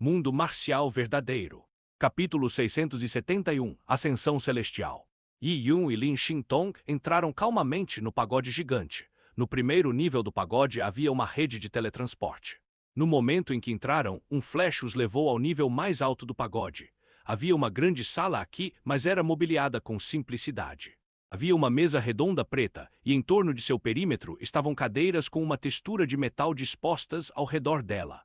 Mundo Marcial Verdadeiro. Capítulo 671. Ascensão Celestial. Yi Yun e Lin Xintong entraram calmamente no pagode gigante. No primeiro nível do pagode havia uma rede de teletransporte. No momento em que entraram, um flash os levou ao nível mais alto do pagode. Havia uma grande sala aqui, mas era mobiliada com simplicidade. Havia uma mesa redonda preta, e em torno de seu perímetro estavam cadeiras com uma textura de metal dispostas ao redor dela.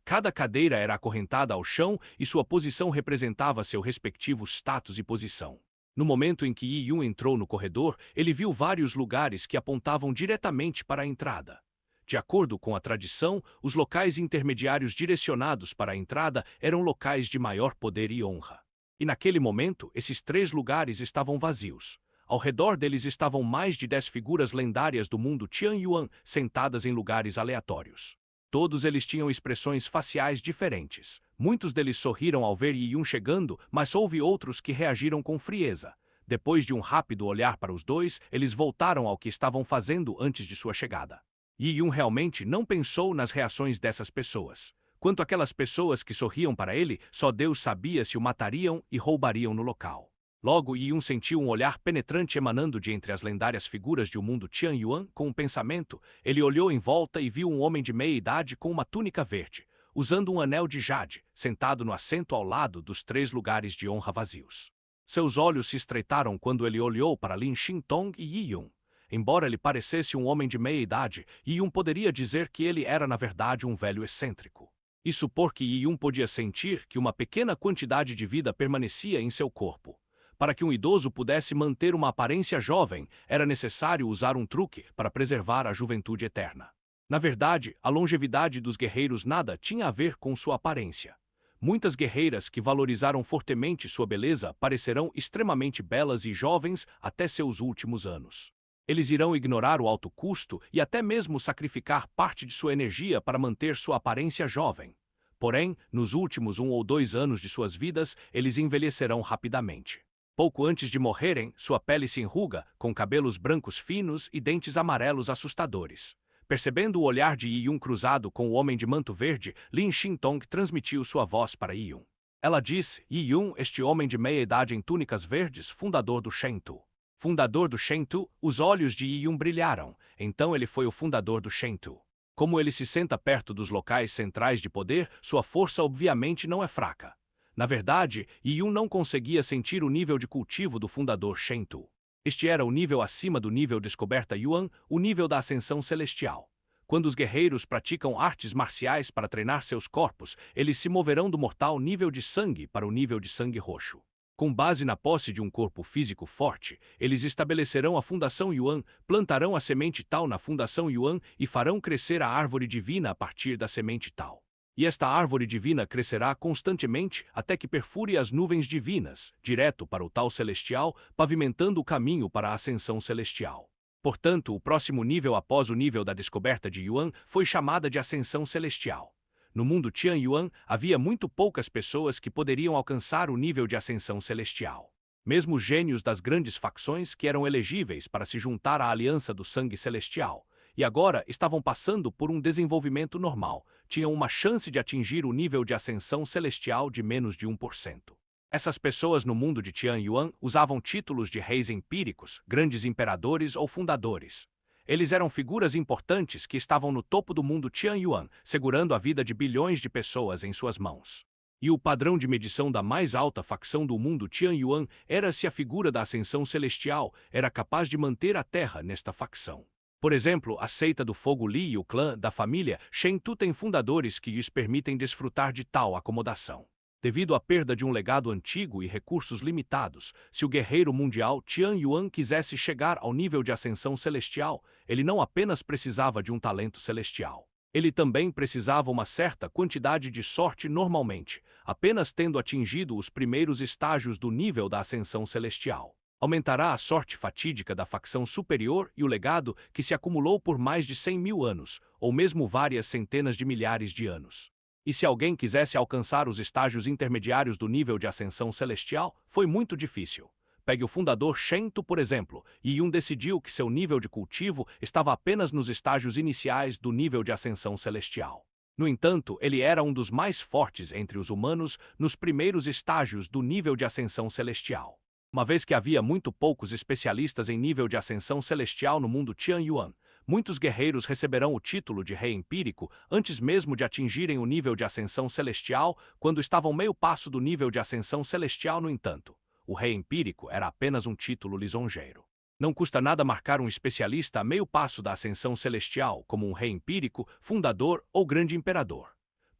Cada cadeira era acorrentada ao chão e sua posição representava seu respectivo status e posição. No momento em que Yi Yun entrou no corredor, ele viu vários lugares que apontavam diretamente para a entrada. De acordo com a tradição, os locais intermediários direcionados para a entrada eram locais de maior poder e honra. E naquele momento, esses 3 lugares estavam vazios. Ao redor deles estavam mais de 10 figuras lendárias do mundo Tianyuan, sentadas em lugares aleatórios. Todos eles tinham expressões faciais diferentes. Muitos deles sorriram ao ver Yi Yun chegando, mas houve outros que reagiram com frieza. Depois de um rápido olhar para os dois, eles voltaram ao que estavam fazendo antes de sua chegada. Yi Yun realmente não pensou nas reações dessas pessoas. Quanto àquelas pessoas que sorriam para ele, só Deus sabia se o matariam e roubariam no local. Logo, Yi Yun sentiu um olhar penetrante emanando de entre as lendárias figuras de um mundo Tianyuan. Com um pensamento, ele olhou em volta e viu um homem de meia-idade com uma túnica verde, usando um anel de jade, sentado no assento ao lado dos 3 lugares de honra vazios. Seus olhos se estreitaram quando ele olhou para Lin Xintong e Yi Yun. Embora ele parecesse um homem de meia-idade, Yi Yun poderia dizer que ele era na verdade um velho excêntrico. Isso porque Yi Yun podia sentir que uma pequena quantidade de vida permanecia em seu corpo. Para que um idoso pudesse manter uma aparência jovem, era necessário usar um truque para preservar a juventude eterna. Na verdade, a longevidade dos guerreiros nada tinha a ver com sua aparência. Muitas guerreiras que valorizaram fortemente sua beleza parecerão extremamente belas e jovens até seus últimos anos. Eles irão ignorar o alto custo e até mesmo sacrificar parte de sua energia para manter sua aparência jovem. Porém, nos últimos 1 ou 2 anos de suas vidas, eles envelhecerão rapidamente. Pouco antes de morrerem, sua pele se enruga, com cabelos brancos finos e dentes amarelos assustadores. Percebendo o olhar de Yi Yun cruzado com o homem de manto verde, Lin Xintong transmitiu sua voz para Yi Yun. Ela disse: Yi Yun, este homem de meia-idade em túnicas verdes, fundador do Shentu. Fundador do Shentu, os olhos de Yi Yun brilharam, então ele foi o fundador do Shentu. Como ele se senta perto dos locais centrais de poder, sua força obviamente não é fraca. Na verdade, Yi Yun não conseguia sentir o nível de cultivo do fundador Shentu. Este era o nível acima do nível descoberta Yuan, o nível da ascensão celestial. Quando os guerreiros praticam artes marciais para treinar seus corpos, eles se moverão do mortal nível de sangue para o nível de sangue roxo. Com base na posse de um corpo físico forte, eles estabelecerão a Fundação Yuan, plantarão a semente Tao na Fundação Yuan e farão crescer a árvore divina a partir da semente Tao. E esta árvore divina crescerá constantemente até que perfure as nuvens divinas, direto para o Tao celestial, pavimentando o caminho para a ascensão celestial. Portanto, o próximo nível após o nível da descoberta de Yuan foi chamada de ascensão celestial. No mundo Tianyuan, havia muito poucas pessoas que poderiam alcançar o nível de ascensão celestial. Mesmo os gênios das grandes facções que eram elegíveis para se juntar à aliança do sangue celestial, e agora estavam passando por um desenvolvimento normal, tinham uma chance de atingir o nível de ascensão celestial de menos de 1%. Essas pessoas no mundo de Tianyuan usavam títulos de reis empíricos, grandes imperadores ou fundadores. Eles eram figuras importantes que estavam no topo do mundo Tianyuan, segurando a vida de bilhões de pessoas em suas mãos. E o padrão de medição da mais alta facção do mundo Tianyuan era se a figura da ascensão celestial era capaz de manter a Terra nesta facção. Por exemplo, a seita do Fogo Li e o clã da família Shentu têm fundadores que lhes permitem desfrutar de tal acomodação. Devido à perda de um legado antigo e recursos limitados, se o guerreiro mundial Tianyuan quisesse chegar ao nível de ascensão celestial, ele não apenas precisava de um talento celestial. Ele também precisava uma certa quantidade de sorte normalmente, apenas tendo atingido os primeiros estágios do nível da ascensão celestial. Aumentará a sorte fatídica da facção superior e o legado que se acumulou por mais de 100.000 anos, ou mesmo várias centenas de milhares de anos. E se alguém quisesse alcançar os estágios intermediários do nível de ascensão celestial, foi muito difícil. Pegue o fundador Shentu, por exemplo, e Yun decidiu que seu nível de cultivo estava apenas nos estágios iniciais do nível de ascensão celestial. No entanto, ele era um dos mais fortes entre os humanos nos primeiros estágios do nível de ascensão celestial. Uma vez que havia muito poucos especialistas em nível de ascensão celestial no mundo Tianyuan, muitos guerreiros receberão o título de rei empírico antes mesmo de atingirem o nível de ascensão celestial, quando estavam meio passo do nível de ascensão celestial. No entanto, o rei empírico era apenas um título lisonjeiro. Não custa nada marcar um especialista a meio passo da ascensão celestial como um rei empírico, fundador ou grande imperador.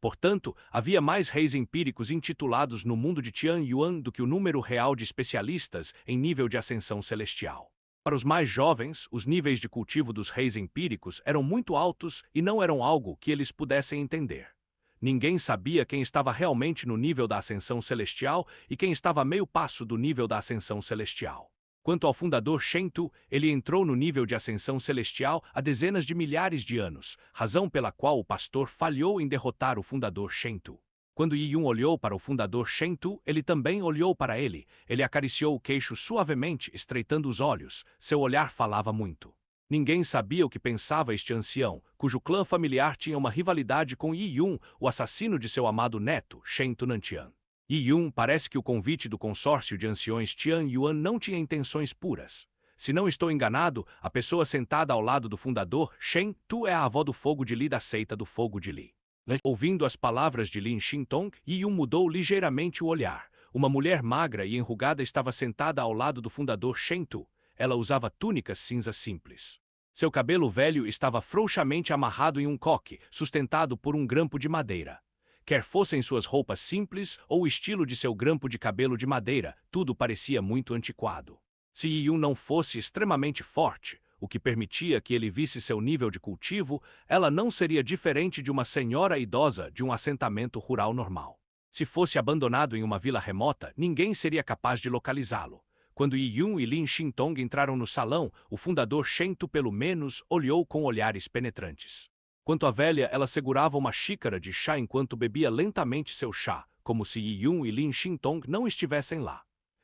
Portanto, havia mais reis empíricos intitulados no mundo de Tianyuan do que o número real de especialistas em nível de ascensão celestial. Para os mais jovens, os níveis de cultivo dos reis empíricos eram muito altos e não eram algo que eles pudessem entender. Ninguém sabia quem estava realmente no nível da ascensão celestial e quem estava a meio passo do nível da ascensão celestial. Quanto ao fundador Shentu, ele entrou no nível de ascensão celestial há dezenas de milhares de anos, razão pela qual o pastor falhou em derrotar o fundador Shentu. Quando Yi Yun olhou para o fundador Shentu, ele também olhou para ele. Ele acariciou o queixo suavemente, estreitando os olhos. Seu olhar falava muito. Ninguém sabia o que pensava este ancião, cujo clã familiar tinha uma rivalidade com Yi Yun, o assassino de seu amado neto, Shentu Nantian. Yi Yun parece que o convite do consórcio de anciões Tianyuan não tinha intenções puras. Se não estou enganado, a pessoa sentada ao lado do fundador, Shen Tu, é a avó do fogo de Li da seita do fogo de Li. Ouvindo as palavras de Lin Xintong, Yi Yun mudou ligeiramente o olhar. Uma mulher magra e enrugada estava sentada ao lado do fundador Shen Tu. Ela usava túnicas cinza simples. Seu cabelo velho estava frouxamente amarrado em um coque, sustentado por um grampo de madeira. Quer fossem suas roupas simples ou o estilo de seu grampo de cabelo de madeira, tudo parecia muito antiquado. Se Yi Yun não fosse extremamente forte, o que permitia que ele visse seu nível de cultivo, ela não seria diferente de uma senhora idosa de um assentamento rural normal. Se fosse abandonado em uma vila remota, ninguém seria capaz de localizá-lo. Quando Yi Yun e Lin Xintong entraram no salão, o fundador Shen Tu pelo menos olhou com olhares penetrantes. Quanto à velha, ela segurava uma xícara de chá enquanto bebia lentamente seu chá, como se Yi Yun e Lin Xintong não estivessem lá.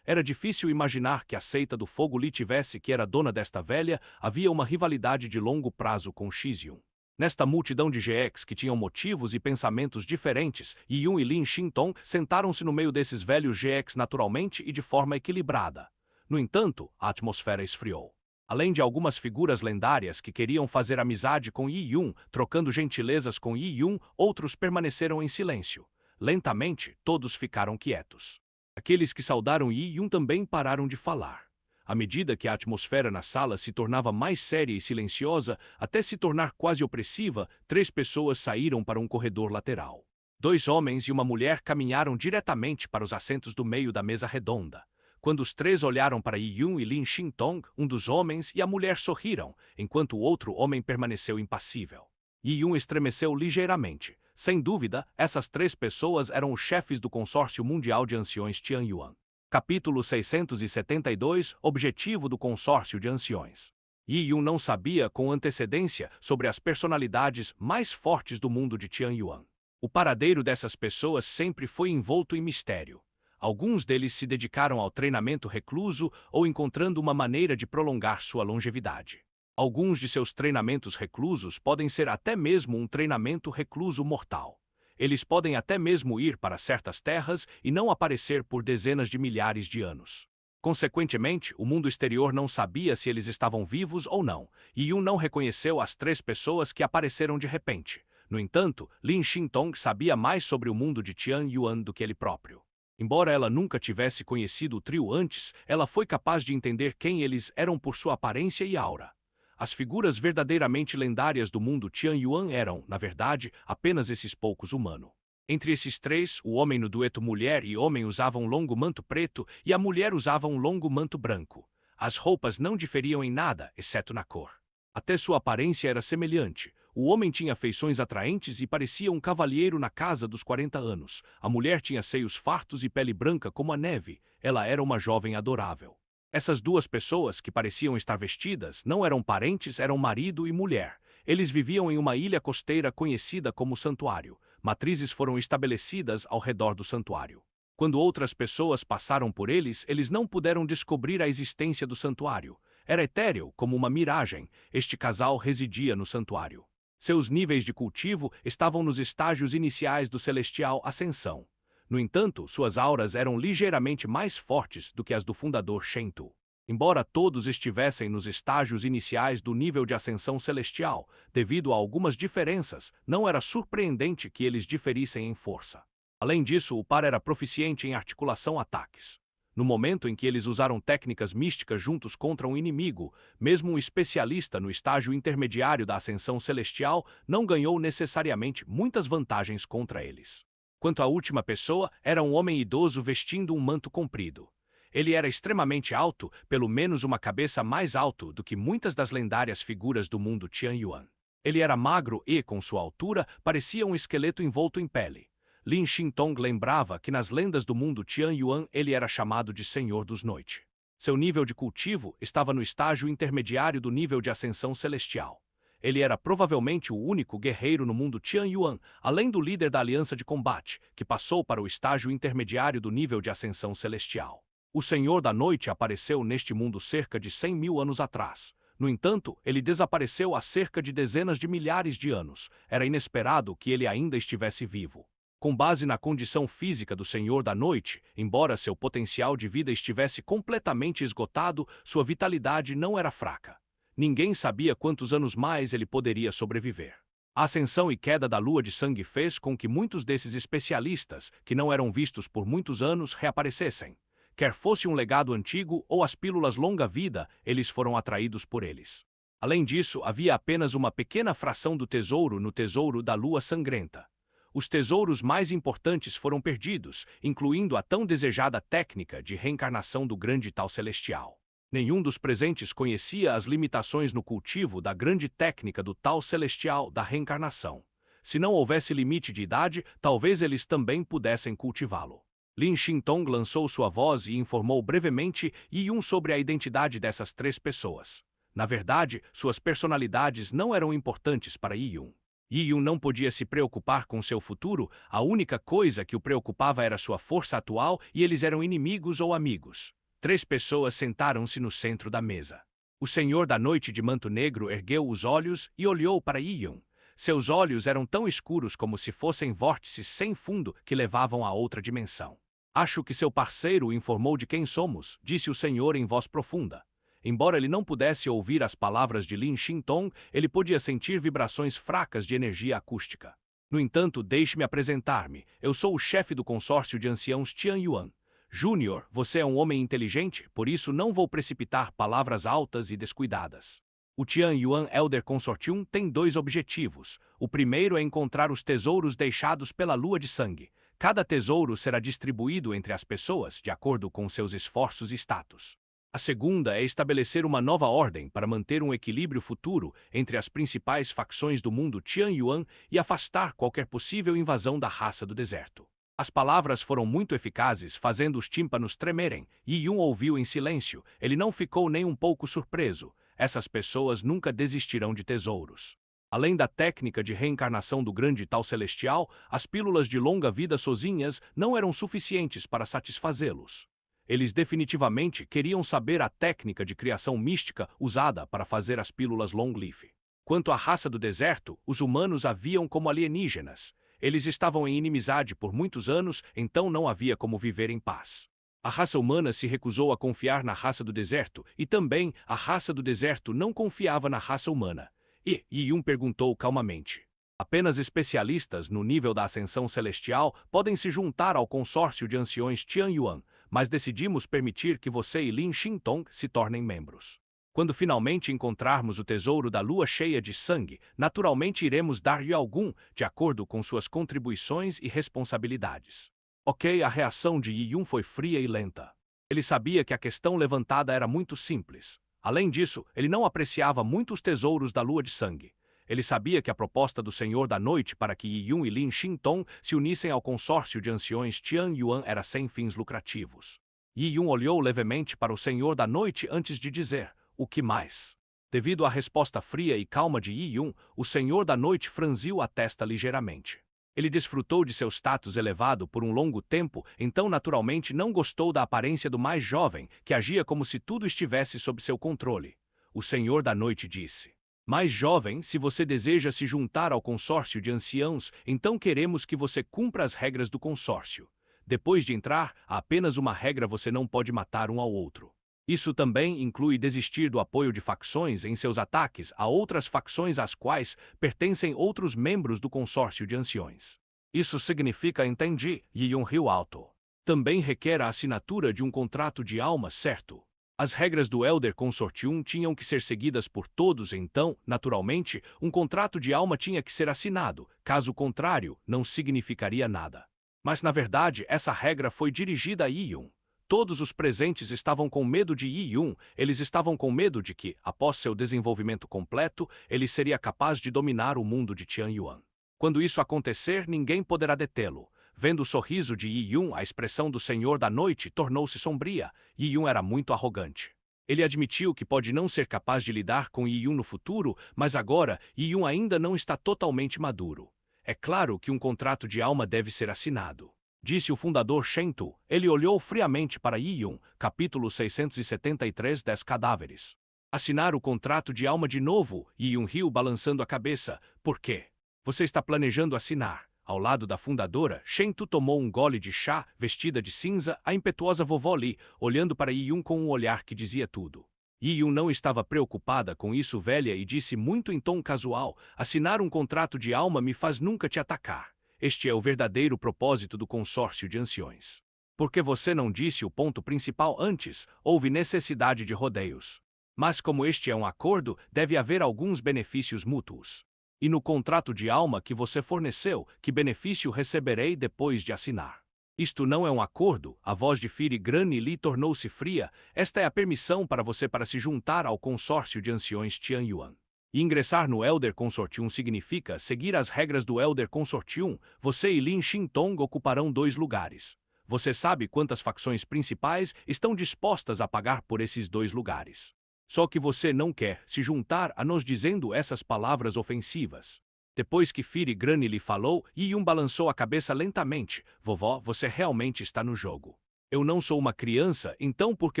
Era difícil imaginar que a seita do fogo Li tivesse que era dona desta velha, havia uma rivalidade de longo prazo com Xizyun. Nesta multidão de GX que tinham motivos e pensamentos diferentes, Yi Yun e Lin Xintong sentaram-se no meio desses velhos GX naturalmente e de forma equilibrada. No entanto, a atmosfera esfriou. Além de algumas figuras lendárias que queriam fazer amizade com Yi Yun, trocando gentilezas com Yi Yun, outros permaneceram em silêncio. Lentamente, todos ficaram quietos. Aqueles que saudaram Yi Yun também pararam de falar. À medida que a atmosfera na sala se tornava mais séria e silenciosa, até se tornar quase opressiva, 3 pessoas saíram para um corredor lateral. 2 homens e uma mulher caminharam diretamente para os assentos do meio da mesa redonda. Quando os 3 olharam para Yi Yun e Lin Xintong, um dos homens e a mulher sorriram, enquanto o outro homem permaneceu impassível. Yi Yun estremeceu ligeiramente. Sem dúvida, essas 3 pessoas eram os chefes do consórcio mundial de anciões Tianyuan. Capítulo 672 – Objetivo do consórcio de anciões. Yi Yun não sabia com antecedência sobre as personalidades mais fortes do mundo de Tianyuan. O paradeiro dessas pessoas sempre foi envolto em mistério. Alguns deles se dedicaram ao treinamento recluso ou encontrando uma maneira de prolongar sua longevidade. Alguns de seus treinamentos reclusos podem ser até mesmo um treinamento recluso mortal. Eles podem até mesmo ir para certas terras e não aparecer por dezenas de milhares de anos. Consequentemente, o mundo exterior não sabia se eles estavam vivos ou não, e Yun não reconheceu as 3 pessoas que apareceram de repente. No entanto, Lin Xintong sabia mais sobre o mundo de Tianyuan do que ele próprio. Embora ela nunca tivesse conhecido o trio antes, ela foi capaz de entender quem eles eram por sua aparência e aura. As figuras verdadeiramente lendárias do mundo Tianyuan eram, na verdade, apenas esses poucos humanos. Entre esses 3, o homem no dueto mulher e homem usava um longo manto preto e a mulher usava um longo manto branco. As roupas não diferiam em nada, exceto na cor. Até sua aparência era semelhante. O homem tinha feições atraentes e parecia um cavalheiro na casa dos 40 anos. A mulher tinha seios fartos e pele branca como a neve. Ela era uma jovem adorável. Essas 2 pessoas, que pareciam estar vestidas, não eram parentes, eram marido e mulher. Eles viviam em uma ilha costeira conhecida como Santuário. Matrizes foram estabelecidas ao redor do santuário. Quando outras pessoas passaram por eles, eles não puderam descobrir a existência do santuário. Era etéreo, como uma miragem. Este casal residia no santuário. Seus níveis de cultivo estavam nos estágios iniciais do celestial Ascensão. No entanto, suas auras eram ligeiramente mais fortes do que as do fundador Shentu. Embora todos estivessem nos estágios iniciais do nível de ascensão celestial, devido a algumas diferenças, não era surpreendente que eles diferissem em força. Além disso, o par era proficiente em articulação-ataques. No momento em que eles usaram técnicas místicas juntos contra um inimigo, mesmo um especialista no estágio intermediário da ascensão celestial não ganhou necessariamente muitas vantagens contra eles. Quanto à última pessoa, era um homem idoso vestindo um manto comprido. Ele era extremamente alto, pelo menos uma cabeça mais alto do que muitas das lendárias figuras do mundo Tianyuan. Ele era magro e, com sua altura, parecia um esqueleto envolto em pele. Lin Xintong lembrava que nas lendas do mundo Tianyuan ele era chamado de Senhor dos Noite. Seu nível de cultivo estava no estágio intermediário do nível de ascensão celestial. Ele era provavelmente o único guerreiro no mundo Tianyuan, além do líder da aliança de combate, que passou para o estágio intermediário do nível de ascensão celestial. O Senhor da Noite apareceu neste mundo cerca de 100 mil anos atrás. No entanto, ele desapareceu há cerca de dezenas de milhares de anos. Era inesperado que ele ainda estivesse vivo. Com base na condição física do Senhor da Noite, embora seu potencial de vida estivesse completamente esgotado, sua vitalidade não era fraca. Ninguém sabia quantos anos mais ele poderia sobreviver. A ascensão e queda da lua de sangue fez com que muitos desses especialistas, que não eram vistos por muitos anos, reaparecessem. Quer fosse um legado antigo ou as pílulas longa-vida, eles foram atraídos por eles. Além disso, havia apenas uma pequena fração do tesouro no tesouro da lua sangrenta. Os tesouros mais importantes foram perdidos, incluindo a tão desejada técnica de reencarnação do grande tal celestial. Nenhum dos presentes conhecia as limitações no cultivo da grande técnica do tal celestial da reencarnação. Se não houvesse limite de idade, talvez eles também pudessem cultivá-lo. Lin Xintong lançou sua voz e informou brevemente Yiyun sobre a identidade dessas três pessoas. Na verdade, suas personalidades não eram importantes para Yiyun. Yiyun não podia se preocupar com seu futuro, a única coisa que o preocupava era sua força atual e eles eram inimigos ou amigos. Três pessoas sentaram-se no centro da mesa. O Senhor da Noite de manto negro ergueu os olhos e olhou para Yiyun. Seus olhos eram tão escuros como se fossem vórtices sem fundo que levavam a outra dimensão. Acho que seu parceiro o informou de quem somos, disse o Senhor em voz profunda. Embora ele não pudesse ouvir as palavras de Lin Xintong, ele podia sentir vibrações fracas de energia acústica. No entanto, deixe-me apresentar-me. Eu sou o chefe do consórcio de anciãos Tianyuan. Júnior, você é um homem inteligente, por isso não vou precipitar palavras altas e descuidadas. O Tianyuan Elder Consortium tem dois objetivos. O primeiro é encontrar os tesouros deixados pela lua de sangue. Cada tesouro será distribuído entre as pessoas, de acordo com seus esforços e status. A segunda é estabelecer uma nova ordem para manter um equilíbrio futuro entre as principais facções do mundo Tianyuan e afastar qualquer possível invasão da raça do deserto. As palavras foram muito eficazes, fazendo os tímpanos tremerem. Yiyun ouviu em silêncio. Ele não ficou nem um pouco surpreso. Essas pessoas nunca desistirão de tesouros. Além da técnica de reencarnação do grande tal celestial, as pílulas de longa vida sozinhas não eram suficientes para satisfazê-los. Eles definitivamente queriam saber a técnica de criação mística usada para fazer as pílulas long leaf. Quanto à raça do deserto, os humanos a viam como alienígenas. Eles estavam em inimizade por muitos anos, então não havia como viver em paz. A raça humana se recusou a confiar na raça do deserto, e também a raça do deserto não confiava na raça humana. E Yiyun perguntou calmamente. Apenas especialistas no nível da ascensão celestial podem se juntar ao consórcio de anciões Tianyuan, mas decidimos permitir que você e Lin Xintong se tornem membros. Quando finalmente encontrarmos o tesouro da lua cheia de sangue, naturalmente iremos dar-lhe algum, de acordo com suas contribuições e responsabilidades. Ok, a reação de Yiyun foi fria e lenta. Ele sabia que a questão levantada era muito simples. Além disso, ele não apreciava muito os tesouros da lua de sangue. Ele sabia que a proposta do Senhor da Noite para que Yiyun e Lin Xintong se unissem ao consórcio de anciões Tianyuan era sem fins lucrativos. Yiyun olhou levemente para o Senhor da Noite antes de dizer, o que mais? Devido à resposta fria e calma de Yiyun, o Senhor da Noite franziu a testa ligeiramente. Ele desfrutou de seu status elevado por um longo tempo, então naturalmente não gostou da aparência do mais jovem, que agia como se tudo estivesse sob seu controle. O Senhor da Noite disse. Mais jovem, se você deseja se juntar ao consórcio de anciãos, então queremos que você cumpra as regras do consórcio. Depois de entrar, há apenas uma regra: você não pode matar um ao outro. Isso também inclui desistir do apoio de facções em seus ataques a outras facções às quais pertencem outros membros do consórcio de anciões. Isso significa entender e um rio alto. Também requer a assinatura de um contrato de alma certo. As regras do Elder Consortium tinham que ser seguidas por todos, então, naturalmente, um contrato de alma tinha que ser assinado, caso contrário, não significaria nada. Mas na verdade, essa regra foi dirigida a Yi-Yun. Todos os presentes estavam com medo de Yi-Yun, eles estavam com medo de que, após seu desenvolvimento completo, ele seria capaz de dominar o mundo de Tianyuan. Quando isso acontecer, ninguém poderá detê-lo. Vendo o sorriso de Yi-Yun, a expressão do Senhor da Noite tornou-se sombria. Yi-Yun era muito arrogante. Ele admitiu que pode não ser capaz de lidar com Yi-Yun no futuro, mas agora, Yi-Yun ainda não está totalmente maduro. É claro que um contrato de alma deve ser assinado, disse o fundador Shen-Tu. Ele olhou friamente para Yi-Yun, capítulo 673 10 cadáveres. Assinar o contrato de alma de novo, Yi-Yun riu balançando a cabeça. Por quê? Você está planejando assinar? Ao lado da fundadora, Shen-Tu tomou um gole de chá, vestida de cinza, a impetuosa vovó Li, olhando para Yi-Yun com um olhar que dizia tudo. Yi-Yun não estava preocupada com isso, velha, e disse muito em tom casual: assinar um contrato de alma me faz nunca te atacar. Este é o verdadeiro propósito do consórcio de anciões. Por que você não disse o ponto principal antes? Houve necessidade de rodeios. Mas como este é um acordo, deve haver alguns benefícios mútuos. E no contrato de alma que você forneceu, que benefício receberei depois de assinar? Isto não é um acordo. A voz de Firi Grani Li tornou-se fria. Esta é a permissão para você para se juntar ao consórcio de anciões Tianyuan. E ingressar no Elder Consortium significa seguir as regras do Elder Consortium. Você e Lin Xintong ocuparão 2 lugares. Você sabe quantas facções principais estão dispostas a pagar por esses 2 lugares. Só que você não quer se juntar a nós dizendo essas palavras ofensivas. Depois que Firi Grani lhe falou, Yi-Yun balançou a cabeça lentamente. Vovó, você realmente está no jogo. Eu não sou uma criança, então por que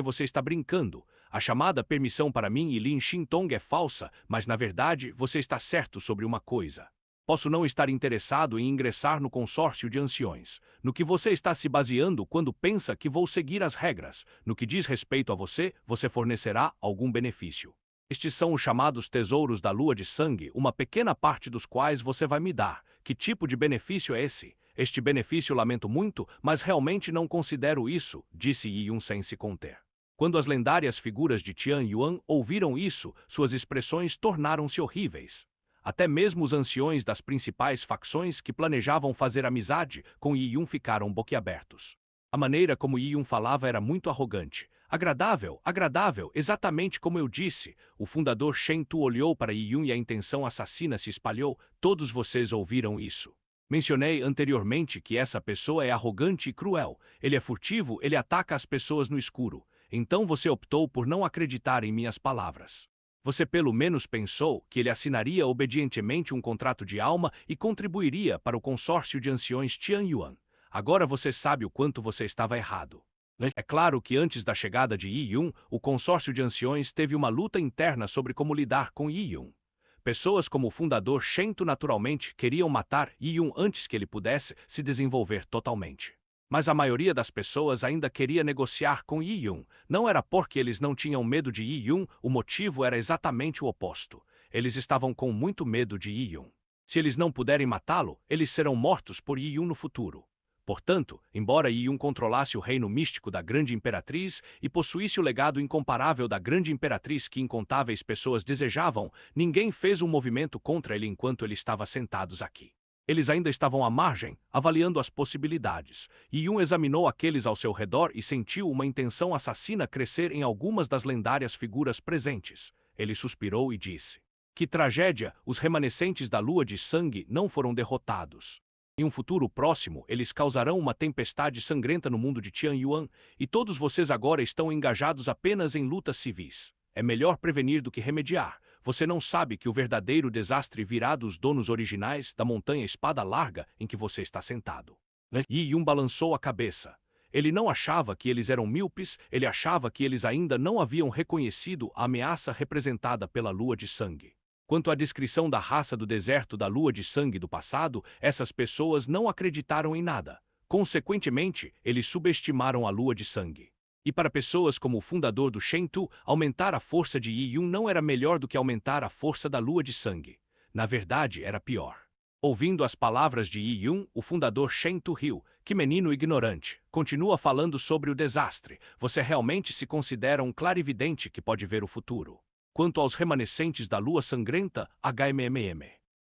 você está brincando? A chamada permissão para mim e Lin Xintong é falsa, mas na verdade você está certo sobre uma coisa. Posso não estar interessado em ingressar no consórcio de anciões. No que você está se baseando quando pensa que vou seguir as regras? No que diz respeito a você, você fornecerá algum benefício. Estes são os chamados tesouros da lua de sangue, uma pequena parte dos quais você vai me dar. Que tipo de benefício é esse? Este benefício lamento muito, mas realmente não considero isso, disse Yi-Yun sem se conter. Quando as lendárias figuras de Tianyuan ouviram isso, suas expressões tornaram-se horríveis. Até mesmo os anciões das principais facções que planejavam fazer amizade com Yi-Yun ficaram boquiabertos. A maneira como Yi-Yun falava era muito arrogante. Agradável, agradável, exatamente como eu disse. O fundador Shen-Tu olhou para Yi-Yun e a intenção assassina se espalhou. Todos vocês ouviram isso. Mencionei anteriormente que essa pessoa é arrogante e cruel. Ele é furtivo, ele ataca as pessoas no escuro. Então você optou por não acreditar em minhas palavras. Você pelo menos pensou que ele assinaria obedientemente um contrato de alma e contribuiria para o consórcio de anciões Tianyuan. Agora você sabe o quanto você estava errado. É claro que antes da chegada de Yi-Yun, o consórcio de anciões teve uma luta interna sobre como lidar com Yi-Yun. Pessoas como o fundador Shen-Tu naturalmente queriam matar Yi-Yun antes que ele pudesse se desenvolver totalmente. Mas a maioria das pessoas ainda queria negociar com Yi-Yun. Não era porque eles não tinham medo de Yi-Yun, o motivo era exatamente o oposto. Eles estavam com muito medo de Yi-Yun. Se eles não puderem matá-lo, eles serão mortos por Yi-Yun no futuro. Portanto, embora Yi-Yun controlasse o reino místico da Grande Imperatriz e possuísse o legado incomparável da Grande Imperatriz que incontáveis pessoas desejavam, ninguém fez um movimento contra ele enquanto ele estava sentados aqui. Eles ainda estavam à margem, avaliando as possibilidades. Yi-Yun examinou aqueles ao seu redor e sentiu uma intenção assassina crescer em algumas das lendárias figuras presentes. Ele suspirou e disse: que tragédia, os remanescentes da lua de sangue não foram derrotados. Em um futuro próximo, eles causarão uma tempestade sangrenta no mundo de Tianyuan, e todos vocês agora estão engajados apenas em lutas civis. É melhor prevenir do que remediar. Você não sabe que o verdadeiro desastre virá dos donos originais da montanha espada larga em que você está sentado. Yi-Yun balançou a cabeça. Ele não achava que eles eram míopes, ele achava que eles ainda não haviam reconhecido a ameaça representada pela lua de sangue. Quanto à descrição da raça do deserto da lua de sangue do passado, essas pessoas não acreditaram em nada. Consequentemente, eles subestimaram a lua de sangue. E para pessoas como o fundador do Shentu, aumentar a força de Yi Yun não era melhor do que aumentar a força da lua de sangue. Na verdade, era pior. Ouvindo as palavras de Yi Yun, o fundador Shentu riu. Que menino ignorante. Continua falando sobre o desastre. Você realmente se considera um clarividente que pode ver o futuro. Quanto aos remanescentes da lua sangrenta, HMMM.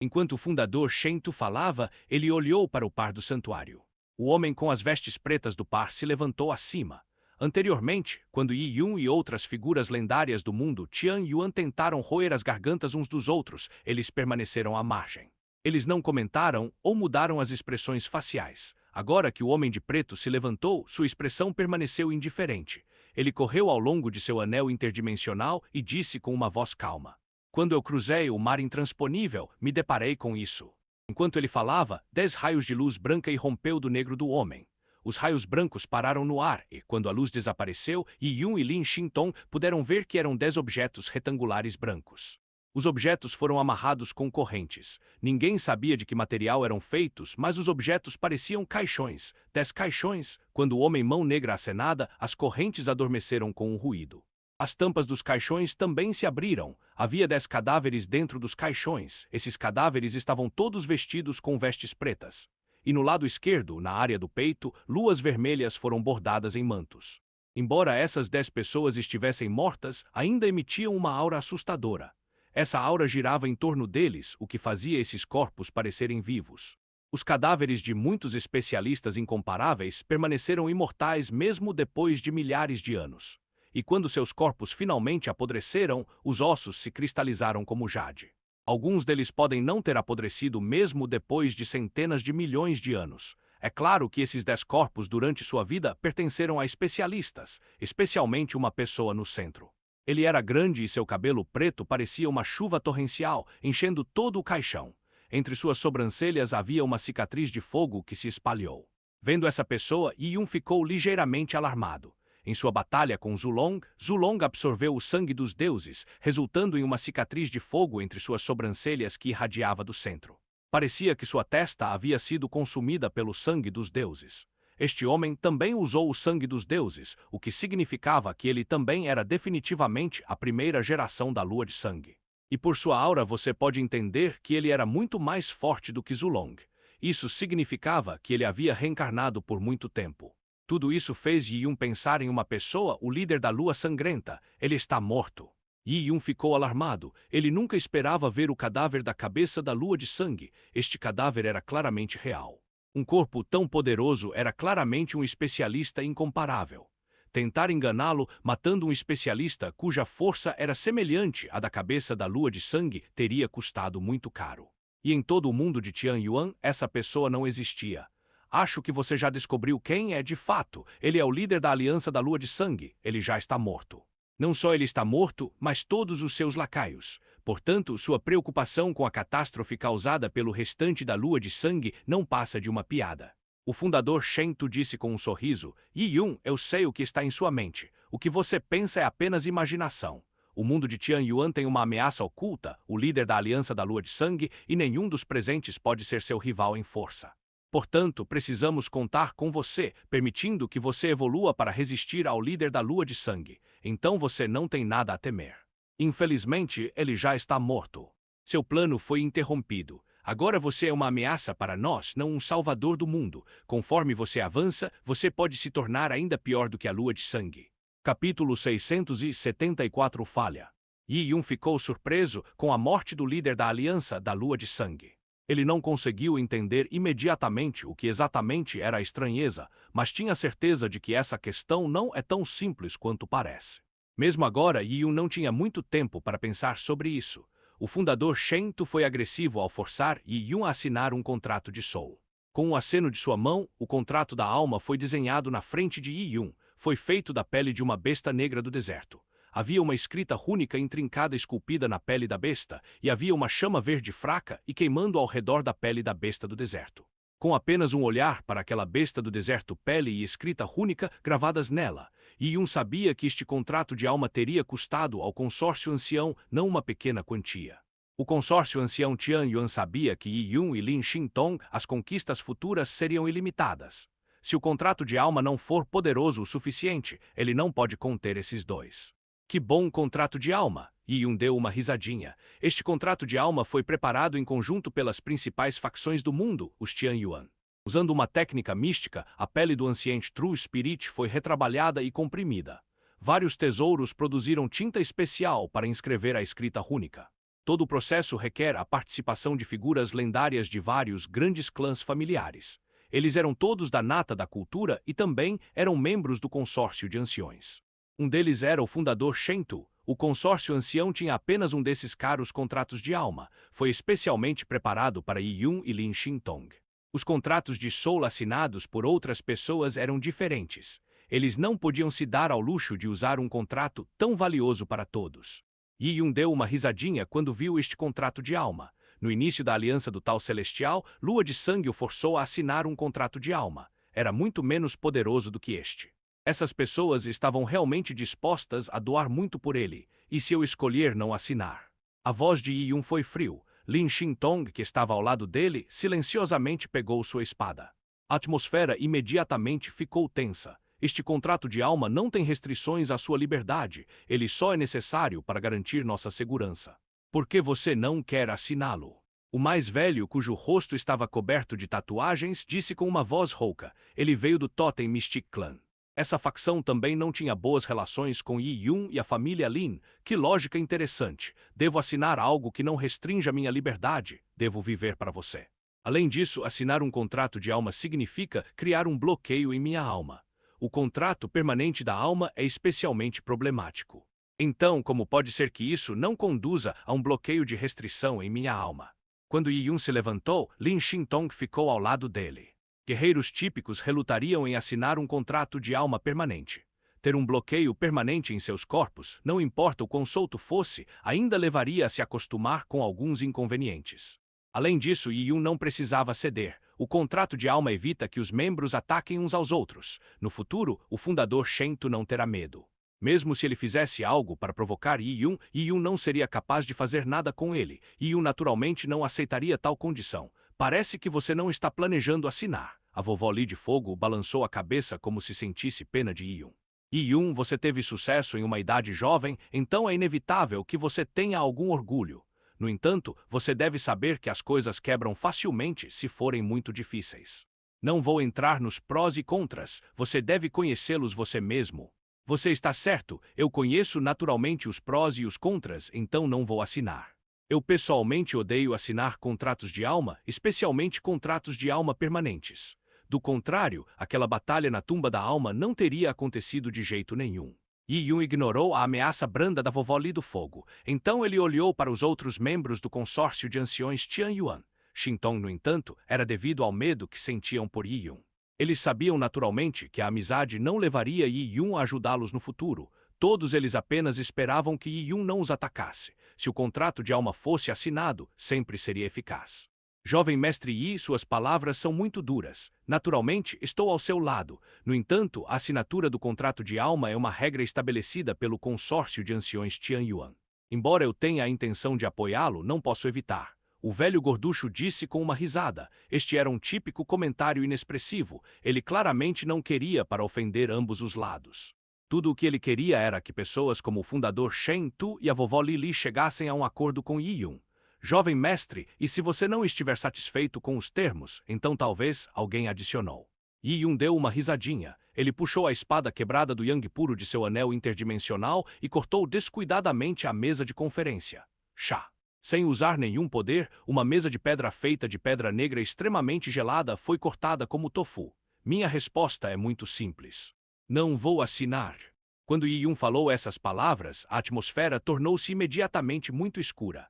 Enquanto o fundador Shentu falava, ele olhou para o par do santuário. O homem com as vestes pretas do par se levantou acima. Anteriormente, quando Yi Yun e outras figuras lendárias do mundo Tian Yuan tentaram roer as gargantas uns dos outros, eles permaneceram à margem. Eles não comentaram ou mudaram as expressões faciais. Agora que o homem de preto se levantou, sua expressão permaneceu indiferente. Ele correu ao longo de seu anel interdimensional e disse com uma voz calma: "Quando eu cruzei o mar intransponível, me deparei com isso." Enquanto ele falava, 10 raios de luz branca irrompeu do negro do homem. Os raios brancos pararam no ar e, quando a luz desapareceu, Yi Yun e Lin Xintong puderam ver que eram 10 objetos retangulares brancos. Os objetos foram amarrados com correntes. Ninguém sabia de que material eram feitos, mas os objetos pareciam caixões. 10 caixões. Quando o homem mão negra acenada, as correntes adormeceram com um ruído. As tampas dos caixões também se abriram. Havia 10 cadáveres dentro dos caixões. Esses cadáveres estavam todos vestidos com vestes pretas. E no lado esquerdo, na área do peito, luas vermelhas foram bordadas em mantos. Embora essas 10 pessoas estivessem mortas, ainda emitiam uma aura assustadora. Essa aura girava em torno deles, o que fazia esses corpos parecerem vivos. Os cadáveres de muitos especialistas incomparáveis permaneceram imortais mesmo depois de milhares de anos. E quando seus corpos finalmente apodreceram, os ossos se cristalizaram como jade. Alguns deles podem não ter apodrecido mesmo depois de centenas de milhões de anos. É claro que esses 10 corpos durante sua vida pertenceram a especialistas, especialmente uma pessoa no centro. Ele era grande e seu cabelo preto parecia uma chuva torrencial, enchendo todo o caixão. Entre suas sobrancelhas havia uma cicatriz de fogo que se espalhou. Vendo essa pessoa, Yi Yun ficou ligeiramente alarmado. Em sua batalha com Zulong, Zulong absorveu o sangue dos deuses, resultando em uma cicatriz de fogo entre suas sobrancelhas que irradiava do centro. Parecia que sua testa havia sido consumida pelo sangue dos deuses. Este homem também usou o sangue dos deuses, o que significava que ele também era definitivamente a primeira geração da lua de sangue. E por sua aura você pode entender que ele era muito mais forte do que Zulong. Isso significava que ele havia reencarnado por muito tempo. Tudo isso fez Yi Yun pensar em uma pessoa, o líder da lua sangrenta. Ele está morto. Yi Yun ficou alarmado. Ele nunca esperava ver o cadáver da cabeça da lua de sangue. Este cadáver era claramente real. Um corpo tão poderoso era claramente um especialista incomparável. Tentar enganá-lo, matando um especialista cuja força era semelhante à da cabeça da lua de sangue, teria custado muito caro. E em todo o mundo de Tian Yuan, essa pessoa não existia. Acho que você já descobriu quem é de fato. Ele é o líder da Aliança da Lua de Sangue. Ele já está morto. Não só ele está morto, mas todos os seus lacaios. Portanto, sua preocupação com a catástrofe causada pelo restante da Lua de Sangue não passa de uma piada. O fundador Shentu disse com um sorriso: Yi Yun, eu sei o que está em sua mente. O que você pensa é apenas imaginação. O mundo de Tian Yuan tem uma ameaça oculta, o líder da Aliança da Lua de Sangue, e nenhum dos presentes pode ser seu rival em força. Portanto, precisamos contar com você, permitindo que você evolua para resistir ao líder da lua de sangue. Então você não tem nada a temer. Infelizmente, ele já está morto. Seu plano foi interrompido. Agora você é uma ameaça para nós, não um salvador do mundo. Conforme você avança, você pode se tornar ainda pior do que a lua de sangue. Capítulo 674 Falha. Yi Yun ficou surpreso com a morte do líder da Aliança da Lua de Sangue. Ele não conseguiu entender imediatamente o que exatamente era a estranheza, mas tinha certeza de que essa questão não é tão simples quanto parece. Mesmo agora, Yi Yun não tinha muito tempo para pensar sobre isso. O fundador Shentu foi agressivo ao forçar Yi Yun a assinar um contrato de soul. Com o aceno de sua mão, o contrato da alma foi desenhado na frente de Yi Yun. Foi feito da pele de uma besta negra do deserto. Havia uma escrita rúnica intrincada esculpida na pele da besta, e havia uma chama verde fraca e queimando ao redor da pele da besta do deserto. Com apenas um olhar para aquela besta do deserto, pele e escrita rúnica gravadas nela, Yi Yun sabia que este contrato de alma teria custado ao consórcio ancião não uma pequena quantia. O consórcio ancião Tian Yuan sabia que Yi Yun e Lin Xintong, as conquistas futuras seriam ilimitadas. Se o contrato de alma não for poderoso o suficiente, ele não pode conter esses dois. Que bom contrato de alma! Yi Yun deu uma risadinha. Este contrato de alma foi preparado em conjunto pelas principais facções do mundo, os Tian Yuan. Usando uma técnica mística, a pele do anciente True Spirit foi retrabalhada e comprimida. Vários tesouros produziram tinta especial para inscrever a escrita rúnica. Todo o processo requer a participação de figuras lendárias de vários grandes clãs familiares. Eles eram todos da nata da cultura e também eram membros do consórcio de anciões. Um deles era o fundador Shen Tu. O consórcio ancião tinha apenas um desses caros contratos de alma. Foi especialmente preparado para Yi Yun e Lin Xintong. Os contratos de soul assinados por outras pessoas eram diferentes. Eles não podiam se dar ao luxo de usar um contrato tão valioso para todos. Yi Yun deu uma risadinha quando viu este contrato de alma. No início da aliança do Tal Celestial, Lua de Sangue o forçou a assinar um contrato de alma. Era muito menos poderoso do que este. Essas pessoas estavam realmente dispostas a doar muito por ele, e se eu escolher não assinar? A voz de Yi Yun foi frio. Lin Xintong, que estava ao lado dele, silenciosamente pegou sua espada. A atmosfera imediatamente ficou tensa. Este contrato de alma não tem restrições à sua liberdade, ele só é necessário para garantir nossa segurança. Por que você não quer assiná-lo? O mais velho, cujo rosto estava coberto de tatuagens, disse com uma voz rouca. Ele veio do Totem Mystic Clan. Essa facção também não tinha boas relações com Yi Yun e a família Lin. Que lógica interessante. Devo assinar algo que não restrinja minha liberdade. Devo viver para você. Além disso, assinar um contrato de alma significa criar um bloqueio em minha alma. O contrato permanente da alma é especialmente problemático. Então, como pode ser que isso não conduza a um bloqueio de restrição em minha alma? Quando Yi Yun se levantou, Lin Xintong ficou ao lado dele. Guerreiros típicos relutariam em assinar um contrato de alma permanente. Ter um bloqueio permanente em seus corpos, não importa o quão solto fosse, ainda levaria a se acostumar com alguns inconvenientes. Além disso, Yi Yun não precisava ceder. O contrato de alma evita que os membros ataquem uns aos outros. No futuro, o fundador Shen Tu não terá medo. Mesmo se ele fizesse algo para provocar Yi Yun não seria capaz de fazer nada com ele. Yi Yun naturalmente não aceitaria tal condição. Parece que você não está planejando assinar. A vovó Li de Fogo balançou a cabeça como se sentisse pena de Yi Yun. Yi Yun, você teve sucesso em uma idade jovem, então é inevitável que você tenha algum orgulho. No entanto, você deve saber que as coisas quebram facilmente se forem muito difíceis. Não vou entrar nos prós e contras, você deve conhecê-los você mesmo. Você está certo, eu conheço naturalmente os prós e os contras, então não vou assinar. Eu pessoalmente odeio assinar contratos de alma, especialmente contratos de alma permanentes. Do contrário, aquela batalha na tumba da alma não teria acontecido de jeito nenhum. Yi Yun ignorou a ameaça branda da vovó Li do Fogo. Então ele olhou para os outros membros do consórcio de anciões Tian Yuan. Xintong, no entanto, era devido ao medo que sentiam por Yi Yun. Eles sabiam naturalmente que a amizade não levaria Yi Yun a ajudá-los no futuro. Todos eles apenas esperavam que Yi Yun não os atacasse. Se o contrato de alma fosse assinado, sempre seria eficaz. Jovem mestre Yi, suas palavras são muito duras. Naturalmente, estou ao seu lado. No entanto, a assinatura do contrato de alma é uma regra estabelecida pelo consórcio de anciões Tian Yuan. Embora eu tenha a intenção de apoiá-lo, não posso evitar. O velho gorducho disse com uma risada. Este era um típico comentário inexpressivo. Ele claramente não queria para ofender ambos os lados. Tudo o que ele queria era que pessoas como o fundador Shen Tu e a vovó Li chegassem a um acordo com Yi Yun. Jovem mestre, e se você não estiver satisfeito com os termos, então talvez alguém adicionou. Yi Yun deu uma risadinha. Ele puxou a espada quebrada do Yang puro de seu anel interdimensional e cortou descuidadamente a mesa de conferência. Chá! Sem usar nenhum poder, uma mesa de pedra feita de pedra negra extremamente gelada foi cortada como tofu. Minha resposta é muito simples. Não vou assinar. Quando Yi Yun falou essas palavras, a atmosfera tornou-se imediatamente muito escura.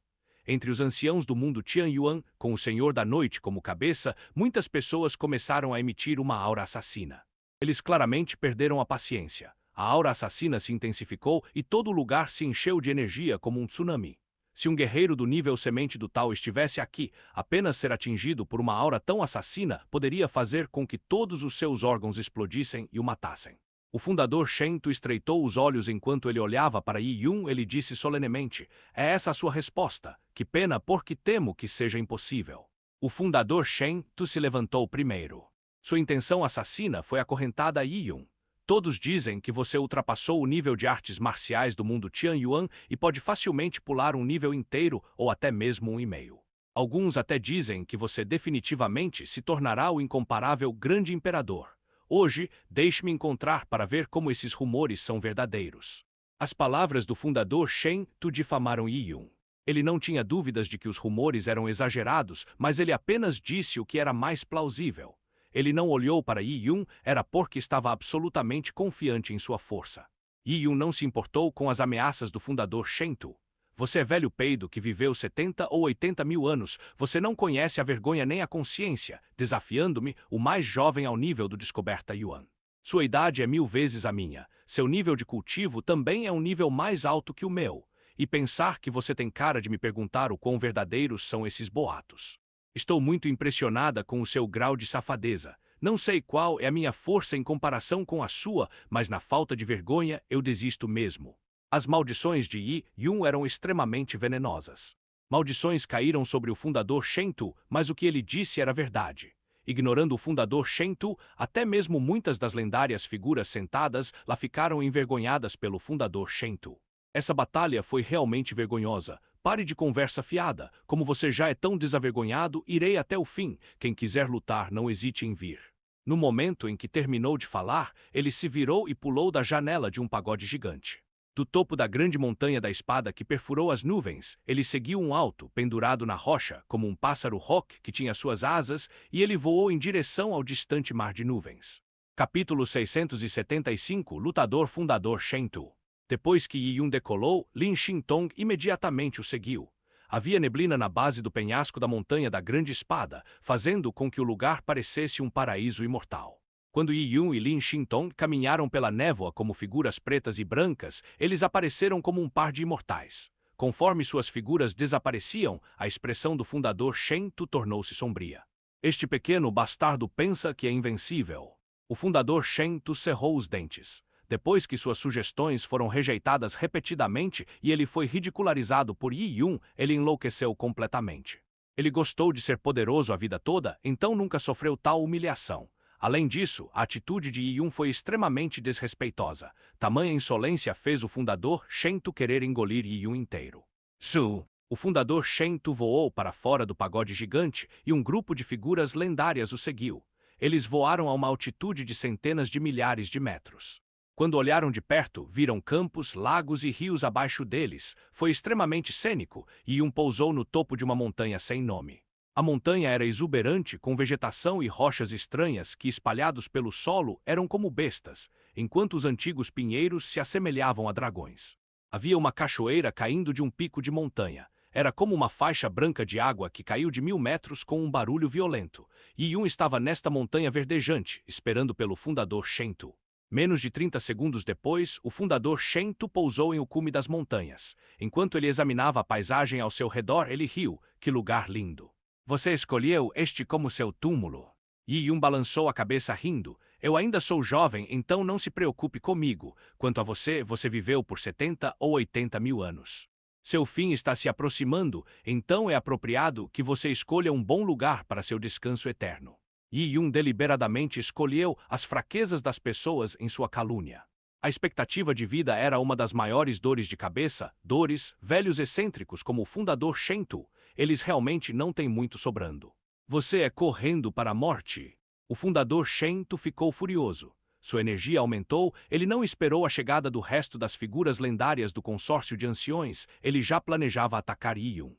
Entre os anciãos do mundo Tian Yuan, com o Senhor da Noite como cabeça, muitas pessoas começaram a emitir uma aura assassina. Eles claramente perderam a paciência. A aura assassina se intensificou e todo o lugar se encheu de energia como um tsunami. Se um guerreiro do nível semente do Tal estivesse aqui, apenas ser atingido por uma aura tão assassina poderia fazer com que todos os seus órgãos explodissem e o matassem. O fundador Shen Tu estreitou os olhos enquanto ele olhava para Yi Yun. Ele disse solenemente: "É essa a sua resposta? Que pena, porque temo que seja impossível." O fundador Shen Tu se levantou primeiro. Sua intenção assassina foi acorrentada a Yi Yun. Todos dizem que você ultrapassou o nível de artes marciais do mundo Tianyuan e pode facilmente pular um nível inteiro ou até mesmo um e meio. Alguns até dizem que você definitivamente se tornará o incomparável grande imperador. Hoje, deixe-me encontrar para ver como esses rumores são verdadeiros. As palavras do fundador Shen Tu difamaram Yi Yun. Ele não tinha dúvidas de que os rumores eram exagerados, mas ele apenas disse o que era mais plausível. Ele não olhou para Yi Yun, era porque estava absolutamente confiante em sua força. Yi Yun não se importou com as ameaças do fundador Shen Tu. Você é velho peido que viveu 70 ou 80 mil anos, você não conhece a vergonha nem a consciência, desafiando-me, o mais jovem ao nível do descoberta Yuan. Sua idade é 1000 vezes a minha, seu nível de cultivo também é um nível mais alto que o meu, e pensar que você tem cara de me perguntar o quão verdadeiros são esses boatos. Estou muito impressionada com o seu grau de safadeza. Não sei qual é a minha força em comparação com a sua, mas na falta de vergonha eu desisto mesmo. As maldições de Yi Yun eram extremamente venenosas. Maldições caíram sobre o fundador Shen Tu, mas o que ele disse era verdade. Ignorando o fundador Shen Tu, até mesmo muitas das lendárias figuras sentadas lá ficaram envergonhadas pelo fundador Shen Tu. Essa batalha foi realmente vergonhosa. Pare de conversa fiada. Como você já é tão desavergonhado, irei até o fim. Quem quiser lutar, não hesite em vir. No momento em que terminou de falar, ele se virou e pulou da janela de um pagode gigante. Do topo da grande montanha da espada que perfurou as nuvens, ele seguiu um alto, pendurado na rocha, como um pássaro roque que tinha suas asas, e ele voou em direção ao distante mar de nuvens. Capítulo 675 Lutador Fundador Shen Tu. Depois que Yi Yun decolou, Lin Xintong imediatamente o seguiu. Havia neblina na base do penhasco da montanha da grande espada, fazendo com que o lugar parecesse um paraíso imortal. Quando Yi Yun e Lin Xintong caminharam pela névoa como figuras pretas e brancas, eles apareceram como um par de imortais. Conforme suas figuras desapareciam, a expressão do fundador Shen Tu tornou-se sombria. Este pequeno bastardo pensa que é invencível. O fundador Shen Tu cerrou os dentes. Depois que suas sugestões foram rejeitadas repetidamente e ele foi ridicularizado por Yi Yun, ele enlouqueceu completamente. Ele gostou de ser poderoso a vida toda, então nunca sofreu tal humilhação. Além disso, a atitude de Yi Yun foi extremamente desrespeitosa. Tamanha insolência fez o fundador Shen Tu querer engolir Yi Yun inteiro. O fundador Shen Tu voou para fora do pagode gigante e um grupo de figuras lendárias o seguiu. Eles voaram a uma altitude de centenas de milhares de metros. Quando olharam de perto, viram campos, lagos e rios abaixo deles. Foi extremamente cênico, e Yun pousou no topo de uma montanha sem nome. A montanha era exuberante, com vegetação e rochas estranhas que, espalhados pelo solo, eram como bestas, enquanto os antigos pinheiros se assemelhavam a dragões. Havia uma cachoeira caindo de um pico de montanha. Era como uma faixa branca de água que caiu de 1000 metros com um barulho violento. Yi Yun estava nesta montanha verdejante, esperando pelo fundador Shen Tu. Menos de 30 segundos depois, o fundador Shen Tu pousou em o cume das montanhas. Enquanto ele examinava a paisagem ao seu redor, ele riu. Que lugar lindo! Você escolheu este como seu túmulo. Yi Yun balançou a cabeça rindo. Eu ainda sou jovem, então não se preocupe comigo. Quanto a você, você viveu por 70 ou 80 mil anos. Seu fim está se aproximando, então é apropriado que você escolha um bom lugar para seu descanso eterno. Yi Yun deliberadamente escolheu as fraquezas das pessoas em sua calúnia. A expectativa de vida era uma das maiores dores de cabeça, velhos excêntricos como o fundador Shen Tu. Eles realmente não têm muito sobrando. Você é correndo para a morte. O fundador Shen Tu ficou furioso. Sua energia aumentou, ele não esperou a chegada do resto das figuras lendárias do consórcio de anciões, ele já planejava atacar Yi Yun.